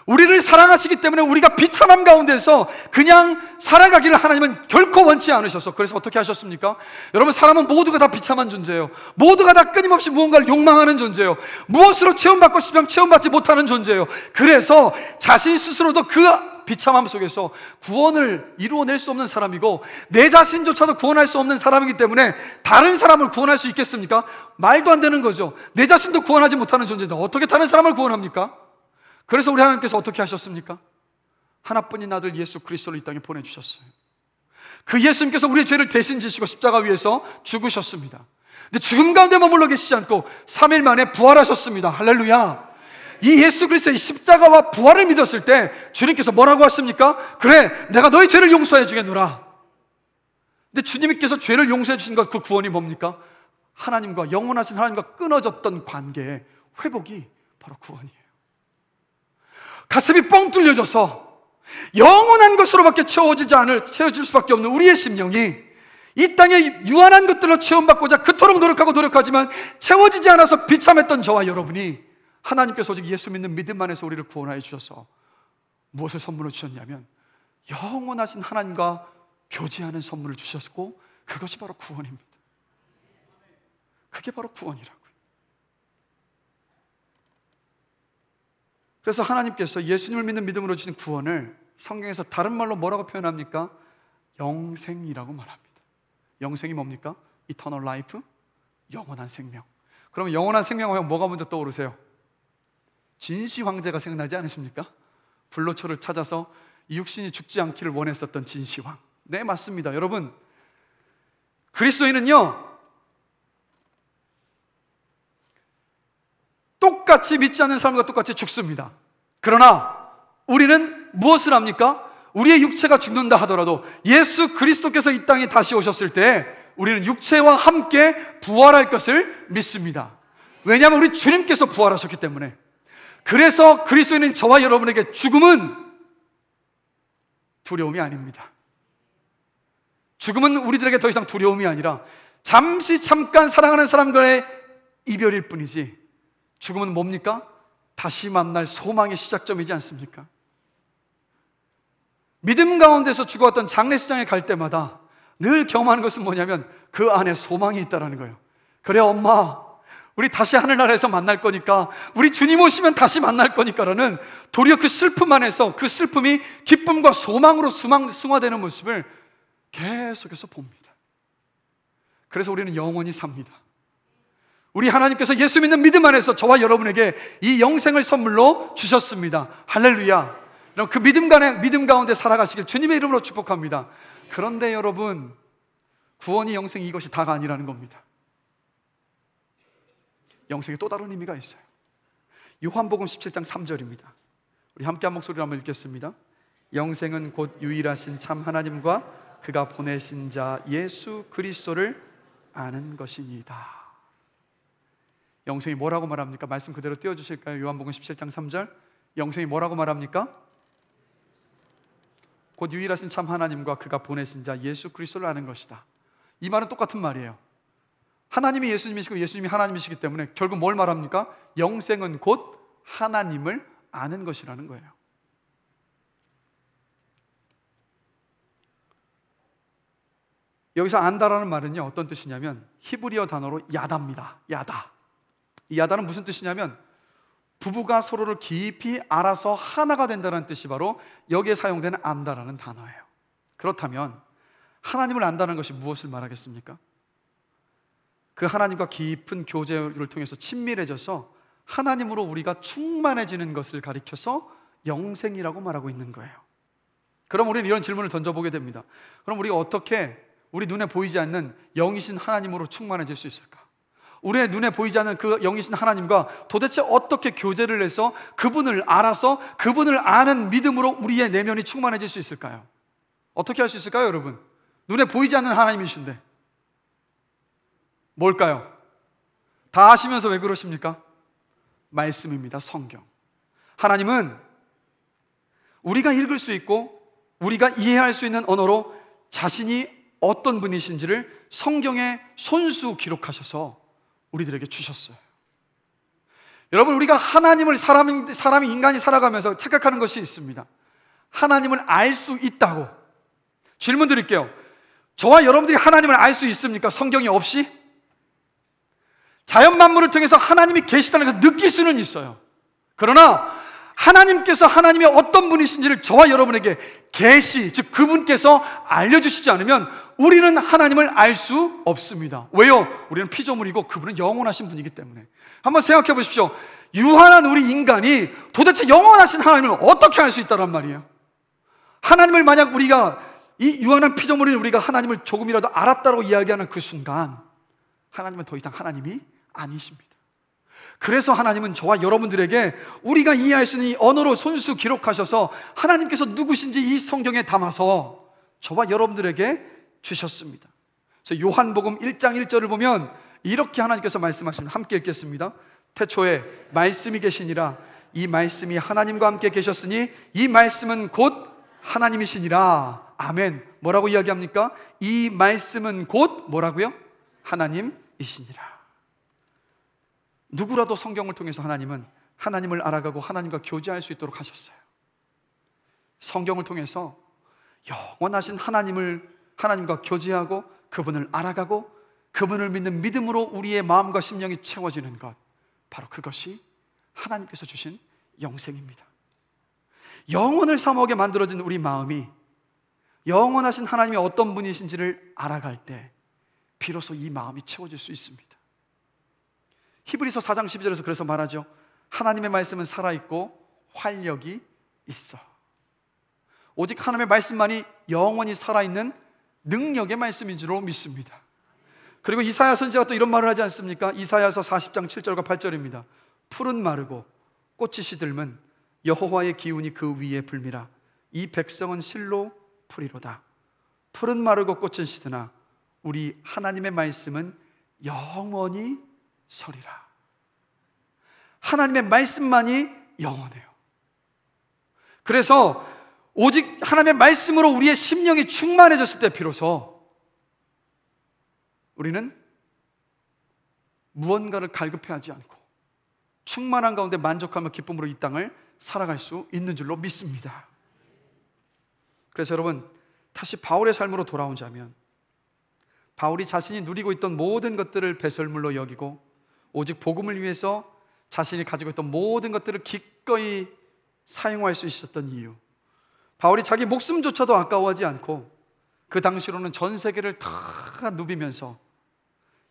우리를 사랑하시기 때문에 우리가 비참함 가운데서 그냥 살아가기를 하나님은 결코 원치 않으셔서, 그래서 어떻게 하셨습니까? 여러분, 사람은 모두가 다 비참한 존재예요. 모두가 다 끊임없이 무언가를 욕망하는 존재예요. 무엇으로 체험받고 싶으면 체험받지 못하는 존재예요. 그래서 자신 스스로도 그 비참함 속에서 구원을 이루어낼 수 없는 사람이고 내 자신조차도 구원할 수 없는 사람이기 때문에 다른 사람을 구원할 수 있겠습니까? 말도 안 되는 거죠. 내 자신도 구원하지 못하는 존재인데 어떻게 다른 사람을 구원합니까? 그래서 우리 하나님께서 어떻게 하셨습니까? 하나뿐인 아들 예수 그리스도를 이 땅에 보내주셨어요. 그 예수님께서 우리의 죄를 대신 지시고 십자가 위에서 죽으셨습니다. 근데 죽음 가운데 머물러 계시지 않고 3일 만에 부활하셨습니다. 할렐루야. 이 예수 그리스도의 십자가와 부활을 믿었을 때 주님께서 뭐라고 하십니까? 그래, 내가 너의 죄를 용서해 주겠노라. 근데 주님께서 죄를 용서해 주신 것, 그 구원이 뭡니까? 하나님과, 영원하신 하나님과 끊어졌던 관계의 회복이 바로 구원이에요. 가슴이 뻥 뚫려져서 영원한 것으로밖에 채워질 수밖에 없는 우리의 심령이 이 땅에 유한한 것들로 체험받고자 그토록 노력하지만 채워지지 않아서 비참했던 저와 여러분이 하나님께서 오직 예수 믿는 믿음 안에서 우리를 구원하여 주셔서 무엇을 선물로 주셨냐면 영원하신 하나님과 교제하는 선물을 주셨고, 그것이 바로 구원입니다. 그게 바로 구원이라고요. 그래서 하나님께서 예수님을 믿는 믿음으로 주신 구원을 성경에서 다른 말로 뭐라고 표현합니까? 영생이라고 말합니다. 영생이 뭡니까? Eternal life, 영원한 생명. 그러면 영원한 생명 하면 뭐가 먼저 떠오르세요? 진시 황제가 생각나지 않으십니까? 불로초를 찾아서 이 육신이 죽지 않기를 원했었던 진시황. 네, 맞습니다. 여러분, 그리스도인은요 똑같이 믿지 않는 사람과 똑같이 죽습니다. 그러나 우리는 무엇을 합니까? 우리의 육체가 죽는다 하더라도 예수 그리스도께서 이 땅에 다시 오셨을 때 우리는 육체와 함께 부활할 것을 믿습니다. 왜냐하면 우리 주님께서 부활하셨기 때문에. 그래서 그리스도인인 저와 여러분에게 죽음은 두려움이 아닙니다. 죽음은 우리들에게 더 이상 두려움이 아니라 잠깐 사랑하는 사람과의 이별일 뿐이지, 죽음은 뭡니까? 다시 만날 소망의 시작점이지 않습니까? 믿음 가운데서 죽어왔던 장례식장에 갈 때마다 늘 경험하는 것은 뭐냐면 그 안에 소망이 있다는 거예요. 그래, 엄마, 우리 다시 하늘나라에서 만날 거니까, 우리 주님 오시면 다시 만날 거니까라는 도리어 그 슬픔 안에서 그 슬픔이 기쁨과 소망으로 승화되는 모습을 계속해서 봅니다. 그래서 우리는 영원히 삽니다. 우리 하나님께서 예수 믿는 믿음 안에서 저와 여러분에게 이 영생을 선물로 주셨습니다. 할렐루야. 그 믿음 가운데 살아가시길 주님의 이름으로 축복합니다. 그런데 여러분, 구원이 영생이 이것이 다가 아니라는 겁니다. 영생에 또 다른 의미가 있어요. 요한복음 17장 3절입니다. 우리 함께 한 목소리로 한번 읽겠습니다. 영생은 곧 유일하신 참 하나님과 그가 보내신 자 예수 그리스도를 아는 것이니이다. 영생이 뭐라고 말합니까? 말씀 그대로 띄워주실까요? 요한복음 17장 3절. 영생이 뭐라고 말합니까? 곧 유일하신 참 하나님과 그가 보내신 자 예수 그리스도를 아는 것이다. 이 말은 똑같은 말이에요. 하나님이 예수님이시고 예수님이 하나님이시기 때문에 결국 뭘 말합니까? 영생은 곧 하나님을 아는 것이라는 거예요. 여기서 안다라는 말은요, 어떤 뜻이냐면 히브리어 단어로 야다입니다. 야다. 이 야다는 무슨 뜻이냐면 부부가 서로를 깊이 알아서 하나가 된다는 뜻이 바로 여기에 사용되는 안다라는 단어예요. 그렇다면 하나님을 안다는 것이 무엇을 말하겠습니까? 그 하나님과 깊은 교제를 통해서 친밀해져서 하나님으로 우리가 충만해지는 것을 가리켜서 영생이라고 말하고 있는 거예요. 그럼 우리는 이런 질문을 던져보게 됩니다. 그럼 우리가 어떻게 우리 눈에 보이지 않는 영이신 하나님으로 충만해질 수 있을까? 우리의 눈에 보이지 않는 그 영이신 하나님과 도대체 어떻게 교제를 해서 그분을 알아서 그분을 아는 믿음으로 우리의 내면이 충만해질 수 있을까요? 어떻게 할 수 있을까요, 여러분? 눈에 보이지 않는 하나님이신데 뭘까요? 다 아시면서 왜 그러십니까? 말씀입니다. 성경. 하나님은 우리가 읽을 수 있고 우리가 이해할 수 있는 언어로 자신이 어떤 분이신지를 성경에 손수 기록하셔서 우리들에게 주셨어요. 여러분, 우리가 하나님을 사람이 인간이 살아가면서 착각하는 것이 있습니다. 하나님을 알 수 있다고. 질문 드릴게요. 저와 여러분들이 하나님을 알 수 있습니까? 성경이 없이? 자연 만물을 통해서 하나님이 계시다는 것을 느낄 수는 있어요. 그러나 하나님께서 하나님이 어떤 분이신지를 저와 여러분에게 계시, 즉 그분께서 알려주시지 않으면 우리는 하나님을 알 수 없습니다. 왜요? 우리는 피조물이고 그분은 영원하신 분이기 때문에. 한번 생각해 보십시오. 유한한 우리 인간이 도대체 영원하신 하나님을 어떻게 알 수 있다란 말이에요? 하나님을 만약 우리가 이 유한한 피조물인 우리가 하나님을 조금이라도 알았다고 이야기하는 그 순간 하나님은 더 이상 하나님이 아니십니다. 그래서 하나님은 저와 여러분들에게 우리가 이해할 수 있는 이 언어로 손수 기록하셔서 하나님께서 누구신지 이 성경에 담아서 저와 여러분들에게 주셨습니다. 그래서 요한복음 1장 1절을 보면 이렇게 하나님께서 말씀하십니다. 함께 읽겠습니다. 태초에 말씀이 계시니라. 이 말씀이 하나님과 함께 계셨으니 이 말씀은 곧 하나님이시니라. 아멘. 뭐라고 이야기합니까? 이 말씀은 곧 뭐라고요? 하나님이시니라. 누구라도 성경을 통해서 하나님은 하나님을 알아가고 하나님과 교제할 수 있도록 하셨어요. 성경을 통해서 영원하신 하나님과 교제하고 그분을 알아가고 그분을 믿는 믿음으로 우리의 마음과 심령이 채워지는 것, 바로 그것이 하나님께서 주신 영생입니다. 영혼을 사모하게 만들어진 우리 마음이 영원하신 하나님이 어떤 분이신지를 알아갈 때 비로소 이 마음이 채워질 수 있습니다. 히브리서 4장 12절에서 그래서 말하죠. 하나님의 말씀은 살아있고 활력이 있어. 오직 하나님의 말씀만이 영원히 살아있는 능력의 말씀인 줄로 믿습니다. 그리고 이사야 선지자가 또 이런 말을 하지 않습니까? 이사야서 40장 7절과 8절입니다. 풀은 마르고 꽃이 시들면 여호와의 기운이 그 위에 불미라. 이 백성은 실로 풀이로다. 풀은 마르고 꽃은 시드나 우리 하나님의 말씀은 영원히 서리라. 하나님의 말씀만이 영원해요. 그래서 오직 하나님의 말씀으로 우리의 심령이 충만해졌을 때 비로소 우리는 무언가를 갈급해하지 않고 충만한 가운데 만족하며 기쁨으로 이 땅을 살아갈 수 있는 줄로 믿습니다. 그래서 여러분, 다시 바울의 삶으로 돌아오자면 바울이 자신이 누리고 있던 모든 것들을 배설물로 여기고 오직 복음을 위해서 자신이 가지고 있던 모든 것들을 기꺼이 사용할 수 있었던 이유, 바울이 자기 목숨조차도 아까워하지 않고 그 당시로는 전 세계를 다 누비면서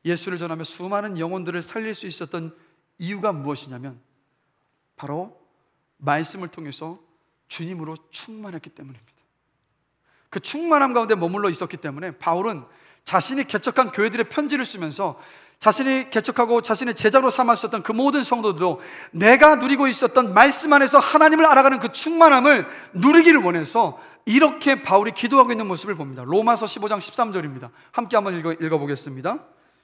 예수를 전하며 수많은 영혼들을 살릴 수 있었던 이유가 무엇이냐면 바로 말씀을 통해서 주님으로 충만했기 때문입니다. 그 충만함 가운데 머물러 있었기 때문에 바울은 자신이 개척한 교회들의 편지를 쓰면서 자신이 개척하고 자신의 제자로 삼았었던 그 모든 성도들도 내가 누리고 있었던 말씀 안에서 하나님을 알아가는 그 충만함을 누리기를 원해서 이렇게 바울이 기도하고 있는 모습을 봅니다. 로마서 15장 13절입니다. 함께 한번 읽어보겠습니다.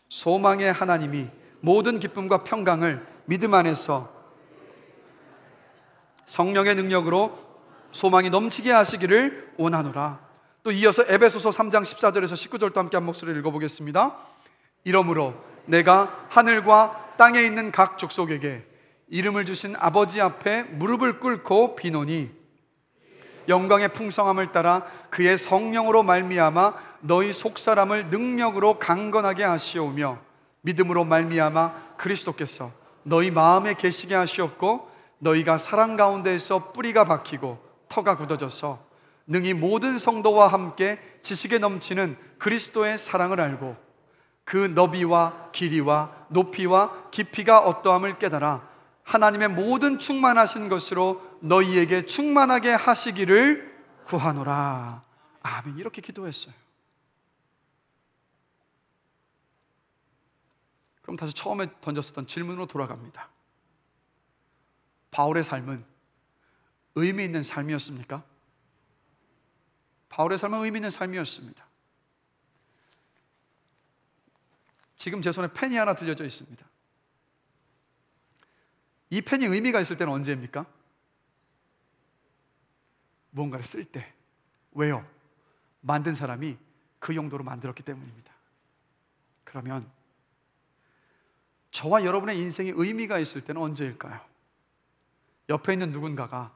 소망의 하나님이 모든 기쁨과 평강을 믿음 안에서 성령의 능력으로 소망이 넘치게 하시기를 원하노라. 또 이어서 에베소서 3장 14절에서 19절도 함께 한 목소리를 읽어보겠습니다. 이러므로 내가 하늘과 땅에 있는 각 족속에게 이름을 주신 아버지 앞에 무릎을 꿇고 비노니 영광의 풍성함을 따라 그의 성령으로 말미암아 너희 속사람을 능력으로 강건하게 하시오며 믿음으로 말미암아 그리스도께서 너희 마음에 계시게 하시옵고 너희가 사랑 가운데에서 뿌리가 박히고 터가 굳어져서 능히 모든 성도와 함께 지식에 넘치는 그리스도의 사랑을 알고 그 너비와 길이와 높이와 깊이가 어떠함을 깨달아 하나님의 모든 충만하신 것으로 너희에게 충만하게 하시기를 구하노라. 아멘. 이렇게 기도했어요. 그럼 다시 처음에 던졌었던 질문으로 돌아갑니다. 바울의 삶은 의미 있는 삶이었습니까? 바울의 삶은 의미 있는 삶이었습니다. 지금 제 손에 펜이 하나 들려져 있습니다. 이 펜이 의미가 있을 때는 언제입니까? 무언가를 쓸 때. 왜요? 만든 사람이 그 용도로 만들었기 때문입니다. 그러면 저와 여러분의 인생에 의미가 있을 때는 언제일까요? 옆에 있는 누군가가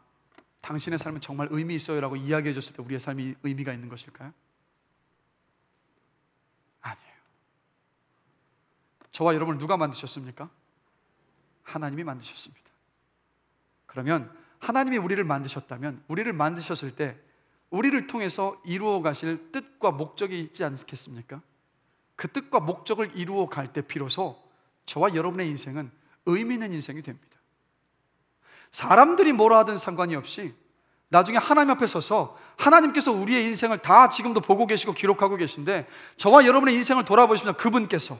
당신의 삶은 정말 의미 있어요 라고 이야기해 줬을 때 우리의 삶이 의미가 있는 것일까요? 아니에요. 저와 여러분을 누가 만드셨습니까? 하나님이 만드셨습니다. 그러면 하나님이 우리를 만드셨다면, 우리를 만드셨을 때 우리를 통해서 이루어 가실 뜻과 목적이 있지 않겠습니까? 그 뜻과 목적을 이루어 갈 때 비로소 저와 여러분의 인생은 의미 있는 인생이 됩니다. 사람들이 뭐라 하든 상관이 없이 나중에 하나님 앞에 서서 하나님께서 우리의 인생을 다 지금도 보고 계시고 기록하고 계신데, 저와 여러분의 인생을 돌아보시면 그분께서,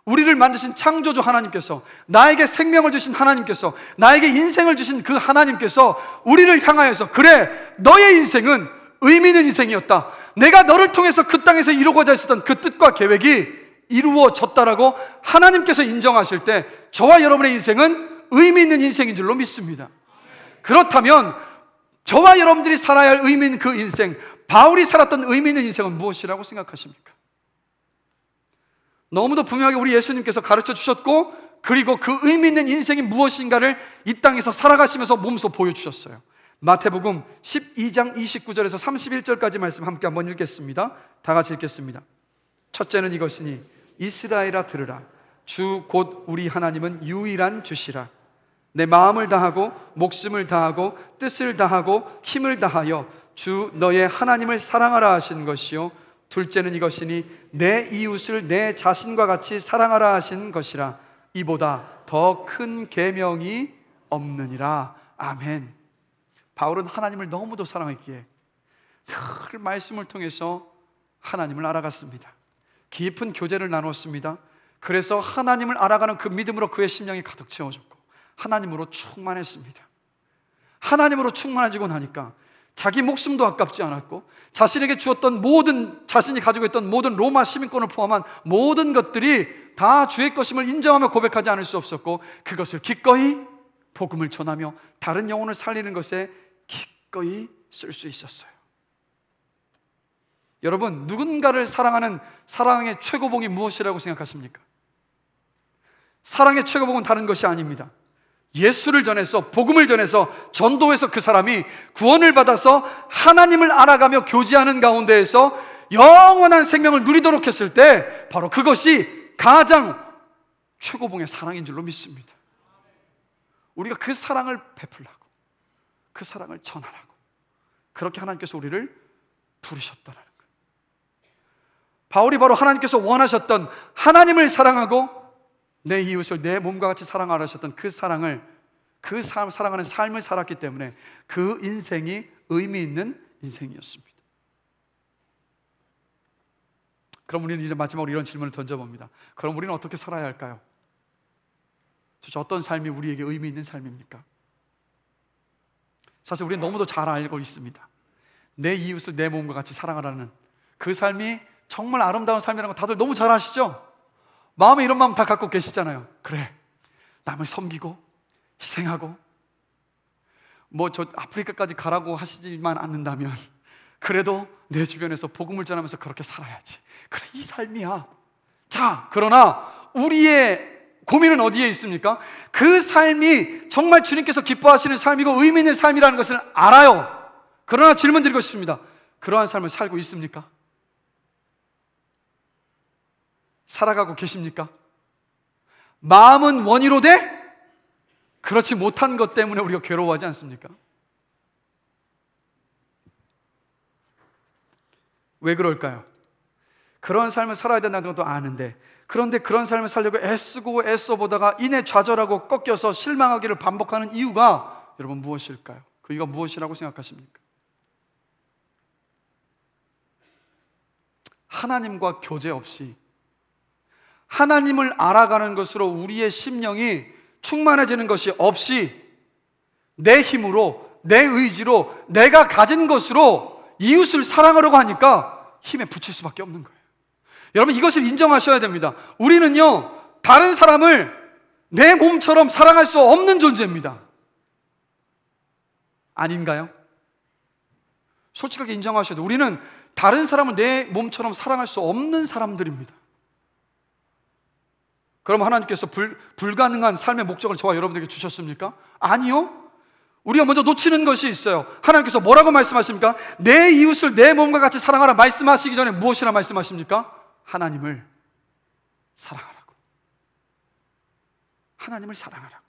우리를 만드신 창조주 하나님께서, 나에게 생명을 주신 하나님께서, 나에게 인생을 주신 그 하나님께서 우리를 향하여서, 그래, 너의 인생은 의미 있는 인생이었다, 내가 너를 통해서 그 땅에서 이루고자 했었던 그 뜻과 계획이 이루어졌다라고 하나님께서 인정하실 때 저와 여러분의 인생은 의미 있는 인생인 줄로 믿습니다. 그렇다면 저와 여러분들이 살아야 할 의미 있는 그 인생, 바울이 살았던 의미 있는 인생은 무엇이라고 생각하십니까? 너무도 분명하게 우리 예수님께서 가르쳐 주셨고, 그리고 그 의미 있는 인생이 무엇인가를 이 땅에서 살아가시면서 몸소 보여주셨어요. 마태복음 12장 29절에서 31절까지 말씀 함께 한번 읽겠습니다. 다 같이 읽겠습니다. 첫째는 이것이니 이스라엘아 들으라. 주 곧 우리 하나님은 유일한 주시라. 내 마음을 다하고 목숨을 다하고 뜻을 다하고 힘을 다하여 주 너의 하나님을 사랑하라 하신 것이요, 둘째는 이것이니 내 이웃을 내 자신과 같이 사랑하라 하신 것이라. 이보다 더 큰 계명이 없느니라. 아멘. 바울은 하나님을 너무도 사랑했기에 늘 말씀을 통해서 하나님을 알아갔습니다. 깊은 교제를 나눴습니다. 그래서 하나님을 알아가는 그 믿음으로 그의 심령이 가득 채워졌고 하나님으로 충만했습니다. 하나님으로 충만해지고 나니까 자기 목숨도 아깝지 않았고, 자신에게 주었던 모든, 자신이 가지고 있던 모든 로마 시민권을 포함한 모든 것들이 다 주의 것임을 인정하며 고백하지 않을 수 없었고, 그것을 기꺼이 복음을 전하며 다른 영혼을 살리는 것에 기꺼이 쓸 수 있었어요. 여러분, 누군가를 사랑하는 사랑의 최고봉이 무엇이라고 생각하십니까? 사랑의 최고봉은 다른 것이 아닙니다. 예수를 전해서, 복음을 전해서, 전도해서 그 사람이 구원을 받아서 하나님을 알아가며 교제하는 가운데에서 영원한 생명을 누리도록 했을 때 바로 그것이 가장 최고봉의 사랑인 줄로 믿습니다. 우리가 그 사랑을 베풀라고, 그 사랑을 전하라고, 그렇게 하나님께서 우리를 부르셨다는 거예요. 바울이 바로 하나님께서 원하셨던, 하나님을 사랑하고 내 이웃을 내 몸과 같이 사랑하라 하셨던 그 사랑을, 그 사랑하는 삶을 살았기 때문에 그 인생이 의미 있는 인생이었습니다. 그럼 우리는 이제 마지막으로 이런 질문을 던져봅니다. 그럼 우리는 어떻게 살아야 할까요? 도대체 어떤 삶이 우리에게 의미 있는 삶입니까? 사실 우리는 너무도 잘 알고 있습니다. 내 이웃을 내 몸과 같이 사랑하라는 그 삶이 정말 아름다운 삶이라는 거 다들 너무 잘 아시죠? 마음에 이런 마음 다 갖고 계시잖아요. 그래, 남을 섬기고 희생하고, 뭐 저 아프리카까지 가라고 하시지만 않는다면 그래도 내 주변에서 복음을 전하면서 그렇게 살아야지. 그래, 이 삶이야. 자, 그러나 우리의 고민은 어디에 있습니까? 그 삶이 정말 주님께서 기뻐하시는 삶이고 의미 있는 삶이라는 것을 알아요. 그러나 질문 드리고 싶습니다. 그러한 삶을 살고 있습니까? 살아가고 계십니까? 마음은 원이로되 그렇지 못한 것 때문에 우리가 괴로워하지 않습니까? 왜 그럴까요? 그런 삶을 살아야 된다는 것도 아는데, 그런데 그런 삶을 살려고 애쓰고 애써 보다가 이내 좌절하고 꺾여서 실망하기를 반복하는 이유가 여러분 무엇일까요? 그 이유가 무엇이라고 생각하십니까? 하나님과 교제 없이 하나님을 알아가는 것으로 우리의 심령이 충만해지는 것이 없이 내 힘으로, 내 의지로, 내가 가진 것으로 이웃을 사랑하려고 하니까 힘에 부칠 수밖에 없는 거예요. 여러분, 이것을 인정하셔야 됩니다. 우리는요, 다른 사람을 내 몸처럼 사랑할 수 없는 존재입니다. 아닌가요? 솔직하게 인정하셔야 돼요. 우리는 다른 사람을 내 몸처럼 사랑할 수 없는 사람들입니다. 그럼 하나님께서 불가능한 삶의 목적을 저와 여러분들에게 주셨습니까? 아니요. 우리가 먼저 놓치는 것이 있어요. 하나님께서 뭐라고 말씀하십니까? 내 이웃을 내 몸과 같이 사랑하라 말씀하시기 전에 무엇이라 말씀하십니까? 하나님을 사랑하라고. 하나님을 사랑하라고.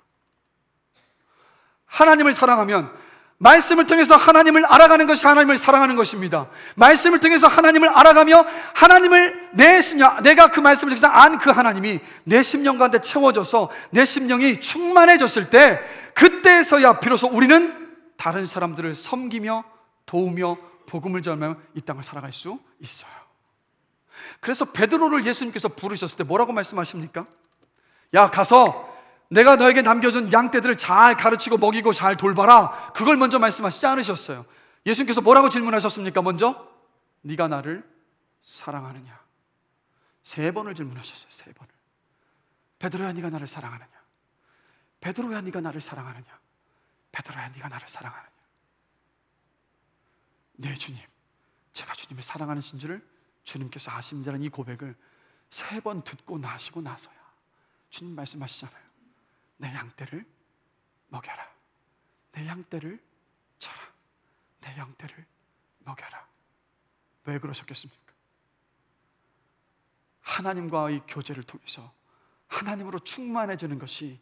하나님을 사랑하면 말씀을 통해서 하나님을 알아가는 것이 하나님을 사랑하는 것입니다. 말씀을 통해서 하나님을 알아가며 하나님을 내 심령, 내가 그 말씀을 통해서 안 그 하나님이 내 심령 가운데 채워져서 내 심령이 충만해졌을 때, 그때서야 비로소 우리는 다른 사람들을 섬기며 도우며 복음을 전하며 이 땅을 살아갈 수 있어요. 그래서 베드로를 예수님께서 부르셨을 때 뭐라고 말씀하십니까? 야, 가서 내가 너에게 남겨준 양떼들을 잘 가르치고 먹이고 잘 돌봐라. 그걸 먼저 말씀하시지 않으셨어요. 예수님께서 뭐라고 질문하셨습니까? 먼저 네가 나를 사랑하느냐? 3번을 질문하셨어요. 3번을. 베드로야, 네가 나를 사랑하느냐? 베드로야, 네가 나를 사랑하느냐? 베드로야, 네가 나를 사랑하느냐? 네, 주님, 제가 주님을 사랑하는 진주를 주님께서 아십니다라는 이 고백을 3번 듣고 나시고 나서야 주님 말씀하시잖아요. 내 양떼를 먹여라. 내 양떼를 쳐라. 내 양떼를 먹여라. 왜 그러셨겠습니까? 하나님과의 교제를 통해서 하나님으로 충만해지는 것이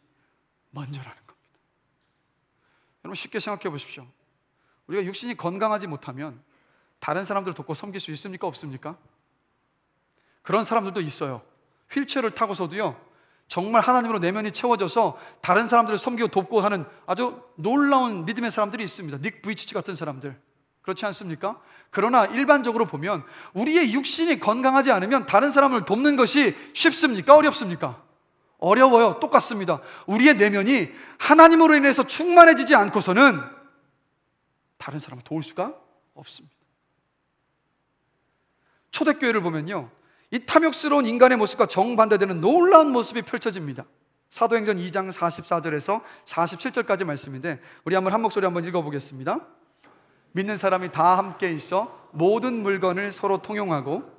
먼저라는 겁니다. 여러분, 쉽게 생각해 보십시오. 우리가 육신이 건강하지 못하면 다른 사람들을 돕고 섬길 수 있습니까? 없습니까? 그런 사람들도 있어요. 휠체어를 타고서도요, 정말 하나님으로 내면이 채워져서 다른 사람들을 섬기고 돕고 하는 아주 놀라운 믿음의 사람들이 있습니다. 닉 부이치치 같은 사람들. 그렇지 않습니까? 그러나 일반적으로 보면 우리의 육신이 건강하지 않으면 다른 사람을 돕는 것이 쉽습니까? 어렵습니까? 어려워요. 똑같습니다. 우리의 내면이 하나님으로 인해서 충만해지지 않고서는 다른 사람을 도울 수가 없습니다. 초대교회를 보면요, 이 탐욕스러운 인간의 모습과 정반대되는 놀라운 모습이 펼쳐집니다. 사도행전 2장 44절에서 47절까지 말씀인데 우리 한번 한 목소리 한번 읽어보겠습니다. 믿는 사람이 다 함께 있어 모든 물건을 서로 통용하고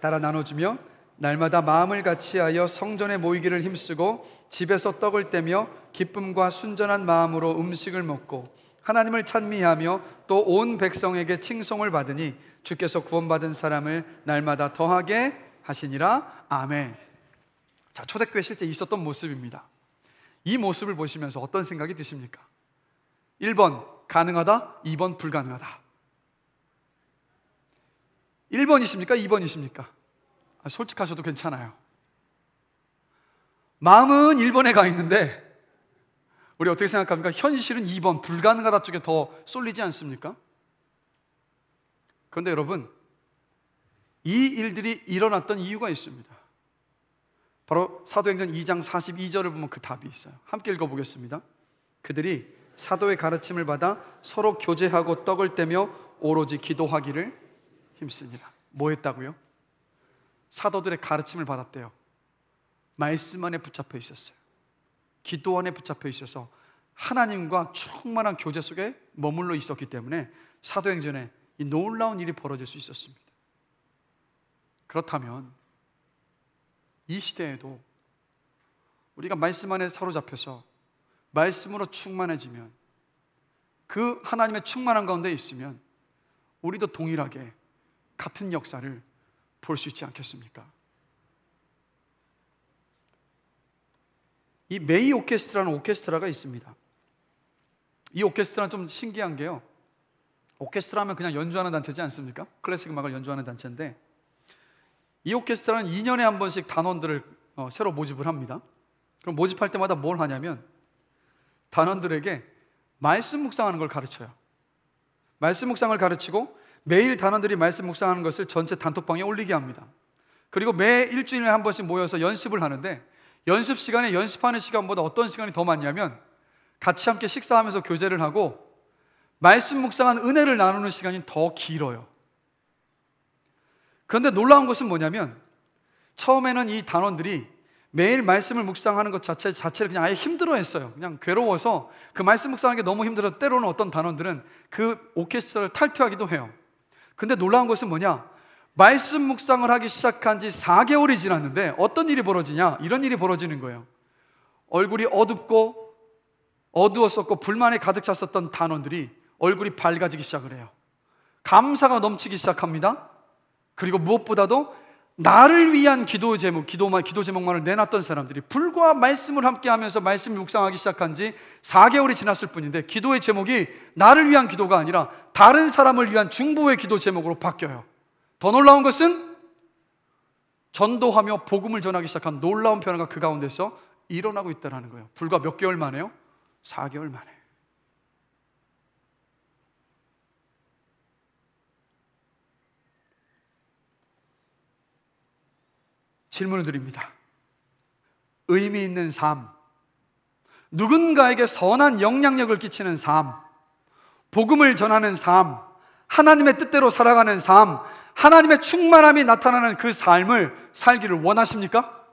따라 나눠주며 날마다 마음을 같이하여 성전에 모이기를 힘쓰고 집에서 떡을 떼며 기쁨과 순전한 마음으로 음식을 먹고 하나님을 찬미하며 또 온 백성에게 칭송을 받으니 주께서 구원받은 사람을 날마다 더하게 하시니라. 아멘. 자, 초대교회 실제 있었던 모습입니다. 이 모습을 보시면서 어떤 생각이 드십니까? 1번 가능하다, 2번 불가능하다. 1번이십니까? 2번이십니까? 솔직하셔도 괜찮아요. 마음은 1번에 가 있는데 우리 어떻게 생각합니까? 현실은 2번 불가능하다 쪽에 더 쏠리지 않습니까? 그런데 여러분, 이 일들이 일어났던 이유가 있습니다. 바로 사도행전 2장 42절을 보면 그 답이 있어요. 함께 읽어보겠습니다. 그들이 사도의 가르침을 받아 서로 교제하고 떡을 떼며 오로지 기도하기를 힘쓰니라. 뭐 했다고요? 사도들의 가르침을 받았대요. 말씀 안에 붙잡혀 있었어요. 기도 안에 붙잡혀 있어서 하나님과 충만한 교제 속에 머물러 있었기 때문에 사도행전에 이 놀라운 일이 벌어질 수 있었습니다. 그렇다면 이 시대에도 우리가 말씀 안에 사로잡혀서 말씀으로 충만해지면, 그 하나님의 충만한 가운데 있으면 우리도 동일하게 같은 역사를 볼 수 있지 않겠습니까? 이 메이 오케스트라는 오케스트라가 있습니다. 이 오케스트라는 좀 신기한 게요, 오케스트라 하면 그냥 연주하는 단체지 않습니까? 클래식 음악을 연주하는 단체인데, 이 오케스트라는 2년에 한 번씩 단원들을 새로 모집을 합니다. 그럼 모집할 때마다 뭘 하냐면 단원들에게 말씀 묵상하는 걸 가르쳐요. 말씀 묵상을 가르치고 매일 단원들이 말씀 묵상하는 것을 전체 단톡방에 올리게 합니다. 그리고 매 일주일에 한 번씩 모여서 연습을 하는데, 연습 시간에 연습하는 시간보다 어떤 시간이 더 많냐면 같이 함께 식사하면서 교제를 하고 말씀 묵상한 은혜를 나누는 시간이 더 길어요. 그런데 놀라운 것은 뭐냐면, 처음에는 이 단원들이 매일 말씀을 묵상하는 것 자체를 그냥 아예 힘들어했어요. 그냥 괴로워서 그 말씀 묵상하는 게 너무 힘들어서 때로는 어떤 단원들은 그 오케스트라를 탈퇴하기도 해요. 근데 놀라운 것은 뭐냐? 말씀 묵상을 하기 시작한 지 4개월이 지났는데 어떤 일이 벌어지냐? 이런 일이 벌어지는 거예요. 얼굴이 어둡고 어두웠었고 불만에 가득 찼었던 단원들이 얼굴이 밝아지기 시작을 해요. 감사가 넘치기 시작합니다. 그리고 무엇보다도 나를 위한 기도 제목만을 내놨던 사람들이 불과 말씀을 함께 하면서 말씀을 묵상하기 시작한 지 4개월이 지났을 뿐인데, 기도의 제목이 나를 위한 기도가 아니라 다른 사람을 위한 중보의 기도 제목으로 바뀌어요. 더 놀라운 것은 전도하며 복음을 전하기 시작한 놀라운 변화가 그 가운데서 일어나고 있다는 거예요. 불과 몇 개월 만에요? 4개월 만에. 질문을 드립니다. 의미 있는 삶, 누군가에게 선한 영향력을 끼치는 삶, 복음을 전하는 삶, 하나님의 뜻대로 살아가는 삶, 하나님의 충만함이 나타나는 그 삶을 살기를 원하십니까?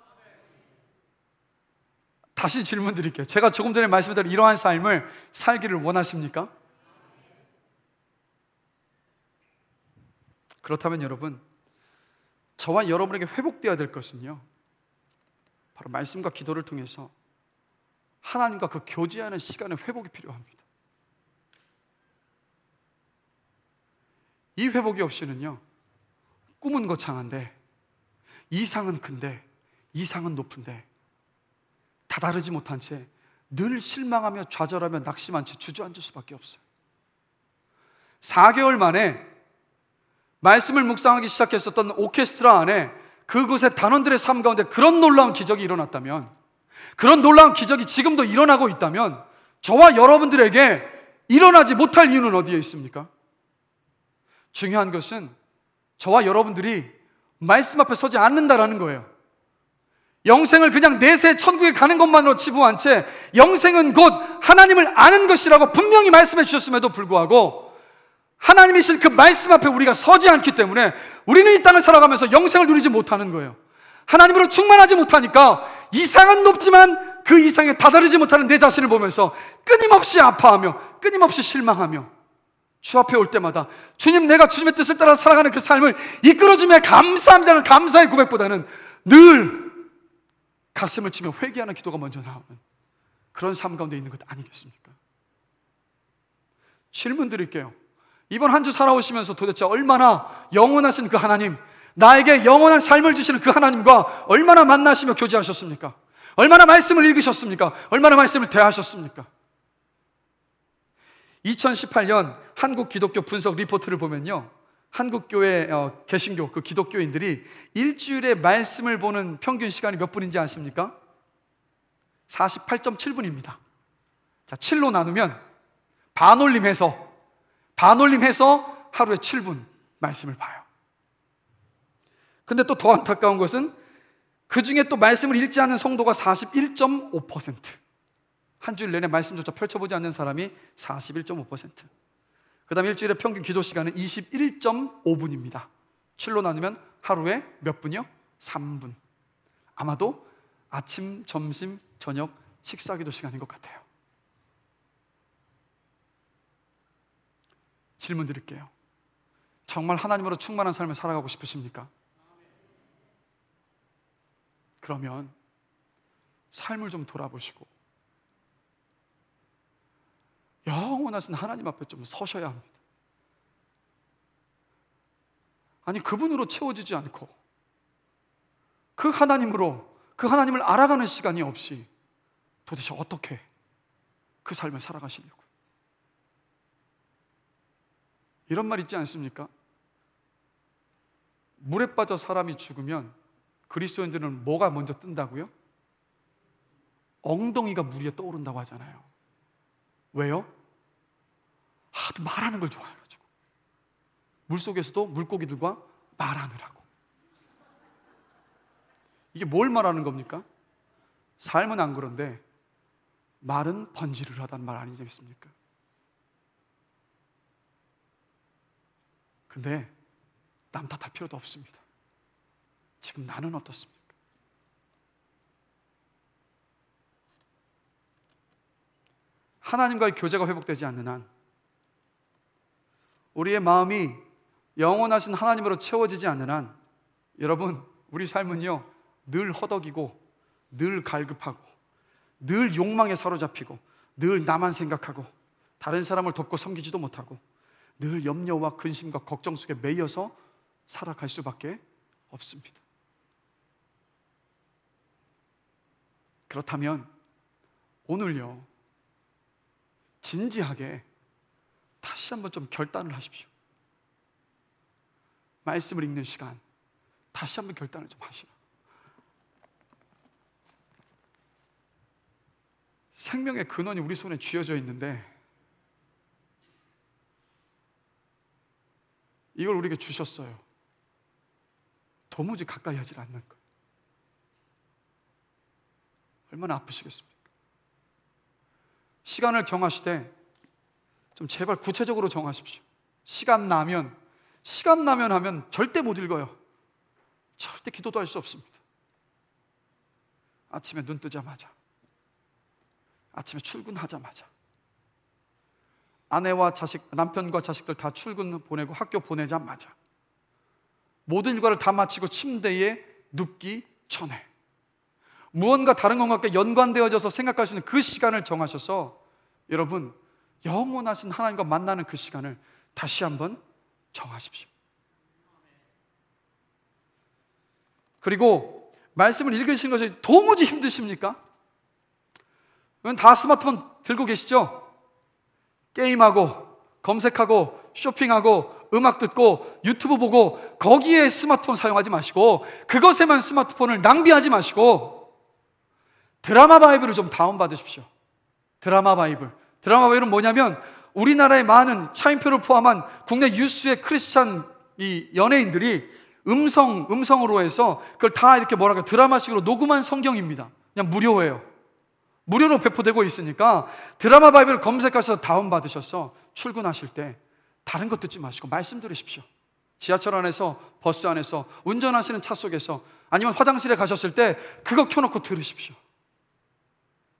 다시 질문 드릴게요. 제가 조금 전에 말씀드린 이러한 삶을 살기를 원하십니까? 그렇다면 여러분, 저와 여러분에게 회복되어야 될 것은요, 바로 말씀과 기도를 통해서 하나님과 그 교제하는 시간의 회복이 필요합니다. 이 회복이 없이는요, 꿈은 거창한데, 이상은 큰데, 이상은 높은데 다다르지 못한 채 늘 실망하며 좌절하며 낙심한 채 주저앉을 수밖에 없어요. 4개월 만에 말씀을 묵상하기 시작했었던 오케스트라 안에 그곳의 단원들의 삶 가운데 그런 놀라운 기적이 일어났다면, 그런 놀라운 기적이 지금도 일어나고 있다면, 저와 여러분들에게 일어나지 못할 이유는 어디에 있습니까? 중요한 것은 저와 여러분들이 말씀 앞에 서지 않는다라는 거예요. 영생을 그냥 내세 천국에 가는 것만으로 치부한 채 영생은 곧 하나님을 아는 것이라고 분명히 말씀해 주셨음에도 불구하고 하나님이신 그 말씀 앞에 우리가 서지 않기 때문에 우리는 이 땅을 살아가면서 영생을 누리지 못하는 거예요. 하나님으로 충만하지 못하니까 이상은 높지만 그 이상에 다다르지 못하는 내 자신을 보면서 끊임없이 아파하며 끊임없이 실망하며 주 앞에 올 때마다 주님, 내가 주님의 뜻을 따라 살아가는 그 삶을 이끌어주며 감사합니다는 감사의 고백보다는 늘 가슴을 치며 회개하는 기도가 먼저 나오는 그런 삶 가운데 있는 것 아니겠습니까? 질문 드릴게요. 이번 한 주 살아오시면서 도대체 얼마나 영원하신 그 하나님, 나에게 영원한 삶을 주시는 그 하나님과 얼마나 만나시며 교제하셨습니까? 얼마나 말씀을 읽으셨습니까? 얼마나 말씀을 대하셨습니까? 2018년 한국 기독교 분석 리포트를 보면요, 한국교회 개신교 그 기독교인들이 일주일에 말씀을 보는 평균 시간이 몇 분인지 아십니까? 48.7분입니다. 자, 7로 나누면 반올림해서 하루에 7분 말씀을 봐요. 근데 또 더 안타까운 것은 그 중에 또 말씀을 읽지 않는 성도가 41.5%. 한 주일 내내 말씀조차 펼쳐보지 않는 사람이 41.5%. 그 다음에 일주일의 평균 기도 시간은 21.5분입니다. 7로 나누면 하루에 몇 분이요? 3분. 아마도 아침, 점심, 저녁 식사 기도 시간인 것 같아요. 질문 드릴게요. 정말 하나님으로 충만한 삶을 살아가고 싶으십니까? 그러면 삶을 좀 돌아보시고 영원하신 하나님 앞에 좀 서셔야 합니다. 아니, 그분으로 채워지지 않고 그 하나님을 알아가는 시간이 없이 도대체 어떻게 그 삶을 살아가시려고? 이런 말 있지 않습니까? 물에 빠져 사람이 죽으면 그리스도인들은 뭐가 먼저 뜬다고요? 엉덩이가 물 위에 떠오른다고 하잖아요. 왜요? 하도 말하는 걸 좋아해가지고. 물속에서도 물고기들과 말하느라고. 이게 뭘 말하는 겁니까? 삶은 안 그런데 말은 번지를 하다는 말 아니겠습니까? 근데 남 탓할 필요도 없습니다. 지금 나는 어떻습니까? 하나님과의 교제가 회복되지 않는 한 우리의 마음이 영원하신 하나님으로 채워지지 않는 한 여러분, 우리 삶은요 늘 허덕이고 늘 갈급하고 늘 욕망에 사로잡히고 늘 나만 생각하고 다른 사람을 돕고 섬기지도 못하고 늘 염려와 근심과 걱정 속에 매여서 살아갈 수밖에 없습니다. 그렇다면 오늘요 진지하게 다시 한번 좀 결단을 하십시오. 말씀을 읽는 시간 다시 한번 결단을 좀 하시라. 생명의 근원이 우리 손에 쥐어져 있는데 이걸 우리에게 주셨어요. 도무지 가까이 하지 않는 것. 얼마나 아프시겠습니까? 시간을 정하시되 좀 제발 구체적으로 정하십시오. 시간 나면 하면 절대 못 읽어요. 절대 기도도 할 수 없습니다. 아침에 눈 뜨자마자, 아침에 출근하자마자, 아내와 자식, 남편과 자식들 다 출근 보내고 학교 보내자마자 모든 일과를 다 마치고 침대에 눕기 전에 무언가 다른 것과 함께 연관되어져서 생각할 수 있는 그 시간을 정하셔서 여러분 영원하신 하나님과 만나는 그 시간을 다시 한번 정하십시오. 그리고 말씀을 읽으시는 것이 도무지 힘드십니까? 다 스마트폰 들고 계시죠? 게임하고 검색하고 쇼핑하고 음악 듣고 유튜브 보고 거기에 스마트폰 사용하지 마시고 그것에만 스마트폰을 낭비하지 마시고 드라마 바이블을 좀 다운받으십시오. 드라마 바이블은 뭐냐면 우리나라의 많은 차인표를 포함한 국내 유수의 크리스찬 이 연예인들이 음성으로 해서 그걸 다 이렇게 드라마식으로 녹음한 성경입니다. 그냥 무료예요. 무료로 배포되고 있으니까 드라마 바이블을 검색하셔서 다운받으셔서 출근하실 때 다른 것 듣지 마시고 말씀 들으십시오. 지하철 안에서, 버스 안에서, 운전하시는 차 속에서, 아니면 화장실에 가셨을 때 그거 켜놓고 들으십시오.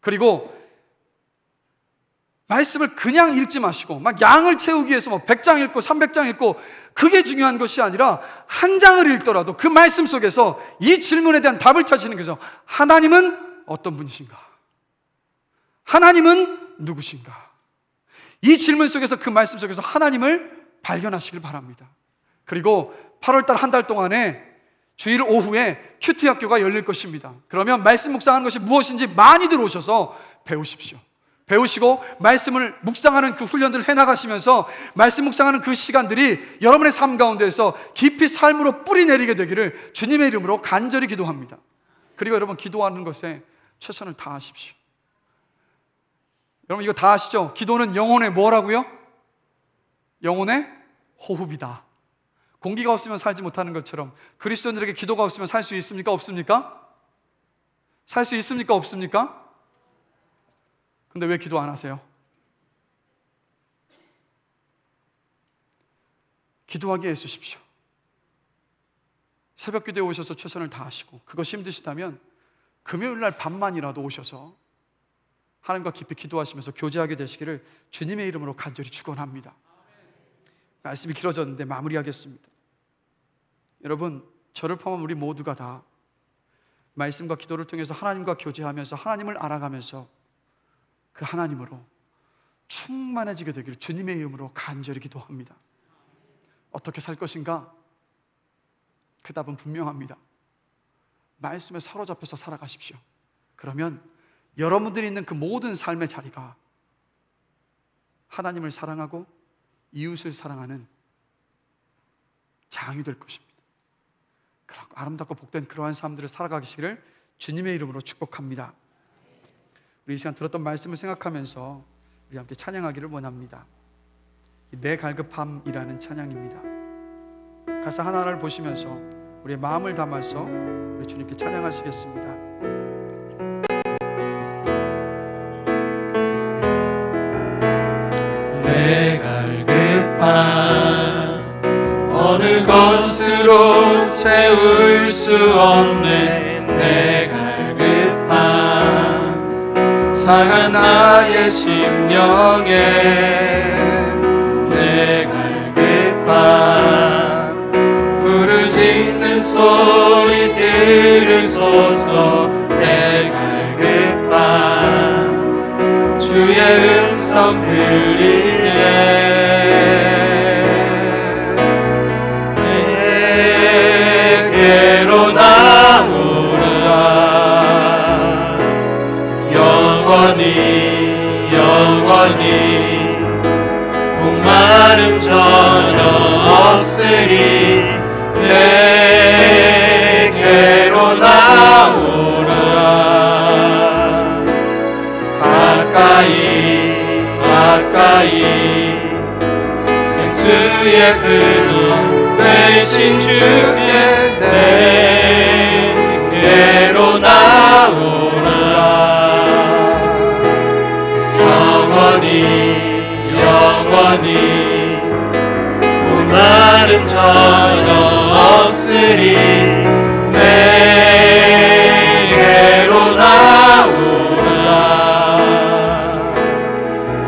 그리고 말씀을 그냥 읽지 마시고 막 양을 채우기 위해서 100장 읽고 300장 읽고 그게 중요한 것이 아니라 한 장을 읽더라도 그 말씀 속에서 이 질문에 대한 답을 찾으시는 거죠. 하나님은 어떤 분이신가? 하나님은 누구신가? 이 질문 속에서 그 말씀 속에서 하나님을 발견하시길 바랍니다. 그리고 8월달 한 달 동안에 주일 오후에 큐티 학교가 열릴 것입니다. 그러면 말씀 묵상하는 것이 무엇인지 많이들 오셔서 배우십시오. 배우시고 말씀을 묵상하는 그 훈련들을 해나가시면서 말씀 묵상하는 그 시간들이 여러분의 삶 가운데서 깊이 삶으로 뿌리내리게 되기를 주님의 이름으로 간절히 기도합니다. 그리고 여러분 기도하는 것에 최선을 다하십시오. 여러분 이거 다 아시죠? 기도는 영혼의 뭐라고요? 영혼의 호흡이다. 공기가 없으면 살지 못하는 것처럼 그리스도인들에게 기도가 없으면 살 수 있습니까? 없습니까? 살 수 있습니까? 없습니까? 근데 왜 기도 안 하세요? 기도하게 애쓰십시오. 새벽 기도에 오셔서 최선을 다하시고 그것이 힘드시다면 금요일날 밤만이라도 오셔서 하나님과 깊이 기도하시면서 교제하게 되시기를 주님의 이름으로 간절히 축원합니다. 말씀이 길어졌는데 마무리하겠습니다. 여러분, 저를 포함한 우리 모두가 다 말씀과 기도를 통해서 하나님과 교제하면서 하나님을 알아가면서 그 하나님으로 충만해지게 되기를 주님의 이름으로 간절히 기도합니다. 어떻게 살 것인가? 그 답은 분명합니다. 말씀에 사로잡혀서 살아가십시오. 그러면 여러분들이 있는 그 모든 삶의 자리가 하나님을 사랑하고 이웃을 사랑하는 장이 될 것입니다. 그렇고 아름답고 복된 그러한 삶들을 살아가시기를 주님의 이름으로 축복합니다. 우리 이 시간 들었던 말씀을 생각하면서 우리 함께 찬양하기를 원합니다. 내 갈급함이라는 찬양입니다. 가사 하나를 보시면서 우리의 마음을 담아서 우리 주님께 찬양하시겠습니다. 내 갈급함 어느 것으로 채울 수 없네. 내 갈급함 상한 나의 심령에 내 갈급함 부르짖는 소리 들으소서. 내 갈급함 주의 음성 들리네. 내게로 나오라. 영원히 영원히 목마름 전혀 없으리. 내게로 나오라. 가까이 가까이 생수의 근원 되신 주께 내게로 나오라. 영원히 영원히 목마름 전혀 없으리. 내게로 나오라.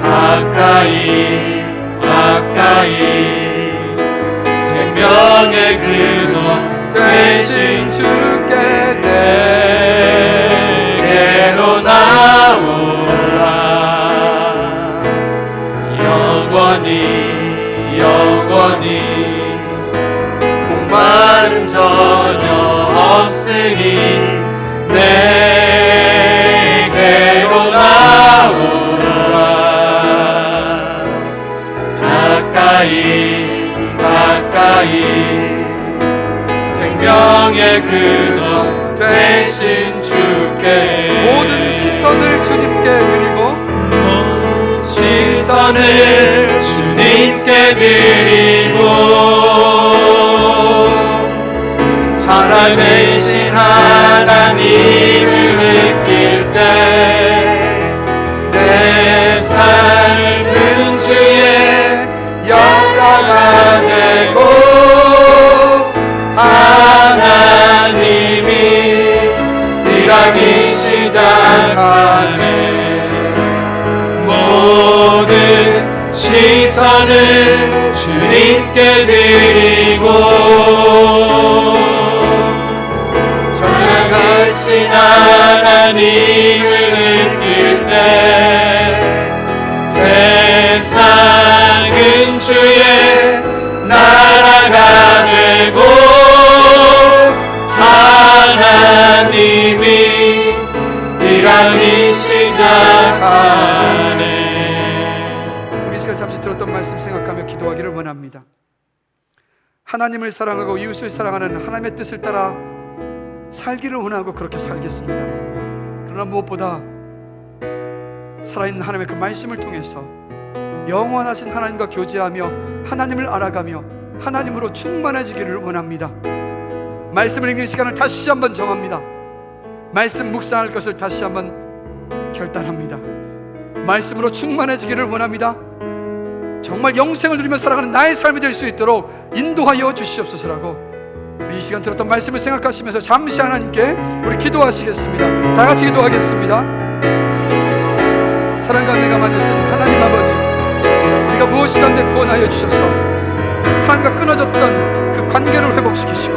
가까이 가까이 생명의 근원 되신 주께 내게로 나오라. 영원히 영원히 목마름 전혀 없으니 내게로 나오라. 가까이 가까이 생명의 근원 되신 주께 모든 시선을 주님께 드리고 시선을 주님께 드리고 살아계신 하나님을 느낄 때 내 삶은 주의 역사가 되고 하나님이 일하기 시작하네. 모든 시선을 주님께 드리고 전능하신 하나님을 느낄 때 세상은 주의 나라가 되고 하나님이 일하기 시작하네. 우리 시간 잠시 들었던 말씀 생각하며 기도하기를 원합니다. 하나님을 사랑하고 이웃을 사랑하는 하나님의 뜻을 따라 살기를 원하고 그렇게 살겠습니다. 그러나 무엇보다 살아있는 하나님의 그 말씀을 통해서 영원하신 하나님과 교제하며 하나님을 알아가며 하나님으로 충만해지기를 원합니다. 말씀을 읽는 시간을 다시 한번 정합니다. 말씀 묵상할 것을 다시 한번 결단합니다. 말씀으로 충만해지기를 원합니다. 정말 영생을 누리며 살아가는 나의 삶이 될 수 있도록 인도하여 주시옵소서라고 우리 이 시간 들었던 말씀을 생각하시면서 잠시 하나님께 우리 기도하시겠습니다. 다 같이 기도하겠습니다. 사랑과 은혜가 많으신 하나님 아버지, 우리가 무엇이든지 구원하여 주셔서 하나님과 끊어졌던 그 관계를 회복시키시고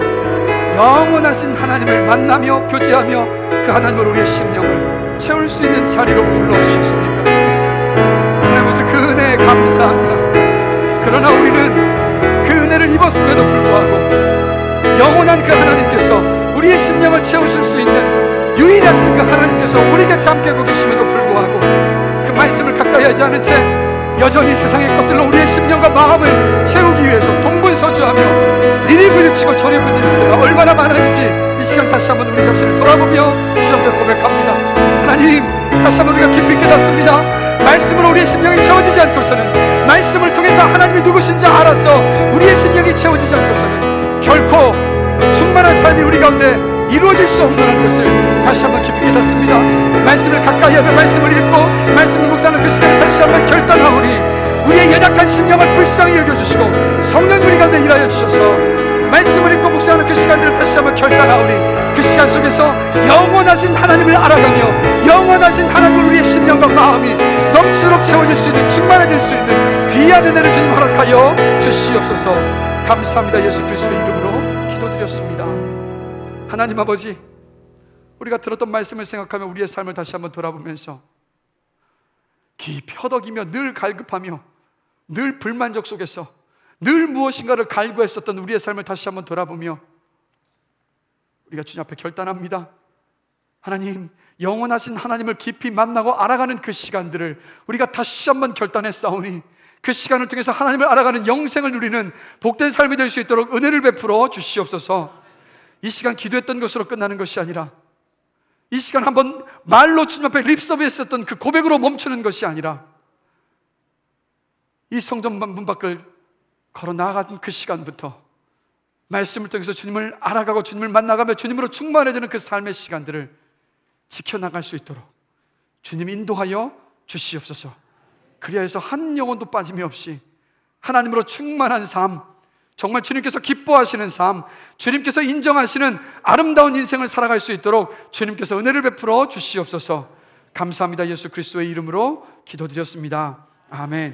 영원하신 하나님을 만나며 교제하며 그 하나님으로 우리의 심령을 채울 수 있는 자리로 불러주셨습니까? 하나님 그 은혜에 감사합니다. 그러나 우리는 그 은혜를 입었음에도 불구하고 영원한 그 하나님께서 우리의 심령을 채우실 수 있는 유일하신 그 하나님께서 우리 곁에 함께하고 계심에도 불구하고 그 말씀을 가까이 하지 않은 채 여전히 세상의 것들로 우리의 심령과 마음을 채우기 위해서 동분서주하며 이리 치고 저리 부딪힐 때가 얼마나 많은지 이 시간 다시 한번 우리 자신을 돌아보며 주 앞에 고백합니다. 하나님, 다시 한번 우리가 깊이 깨닫습니다. 말씀으로 우리의 심령이 채워지지 않고서는, 말씀을 통해서 하나님이 누구신지 알아서 우리의 심령이 채워지지 않고서는 결코 충만한 삶이 우리 가운데 이루어질 수 없는 것을 다시 한번 깊이 깨닫습니다. 말씀을 가까이 하며 말씀을 읽고 말씀을 묵상하는 그 시간에 다시 한번 결단하오니 우리의 연약한 심령을 불쌍히 여겨주시고 성령 우리 가운데 일하여 주셔서 말씀을 읽고 묵상하는 그 시간들을 다시 한번 결단하오니 그 시간 속에서 영원하신 하나님을 알아가며 영원하신 하나님을 우리의 심령과 마음이 넘치도록 채워질 수 있는, 충만해질 수 있는 귀한 은혜를 주님 허락하여 주시옵소서. 감사합니다. 예수 그리스도의 이름으로 기도드렸습니다. 하나님 아버지, 우리가 들었던 말씀을 생각하며 우리의 삶을 다시 한번 돌아보면서 깊이 허덕이며 늘 갈급하며 늘 불만족 속에서 늘 무엇인가를 갈구했었던 우리의 삶을 다시 한번 돌아보며 우리가 주님 앞에 결단합니다. 하나님, 영원하신 하나님을 깊이 만나고 알아가는 그 시간들을 우리가 다시 한번 결단했사오니 그 시간을 통해서 하나님을 알아가는 영생을 누리는 복된 삶이 될 수 있도록 은혜를 베풀어 주시옵소서. 이 시간 기도했던 것으로 끝나는 것이 아니라 이 시간 한번 말로 주님 앞에 립서비스했던 그 고백으로 멈추는 것이 아니라 이 성전 문 밖을 걸어 나아가던 그 시간부터 말씀을 통해서 주님을 알아가고 주님을 만나가며 주님으로 충만해지는 그 삶의 시간들을 지켜나갈 수 있도록 주님 인도하여 주시옵소서. 그리하여서 한 영혼도 빠짐이 없이 하나님으로 충만한 삶, 정말 주님께서 기뻐하시는 삶, 주님께서 인정하시는 아름다운 인생을 살아갈 수 있도록 주님께서 은혜를 베풀어 주시옵소서. 감사합니다. 예수 그리스도의 이름으로 기도드렸습니다. 아멘.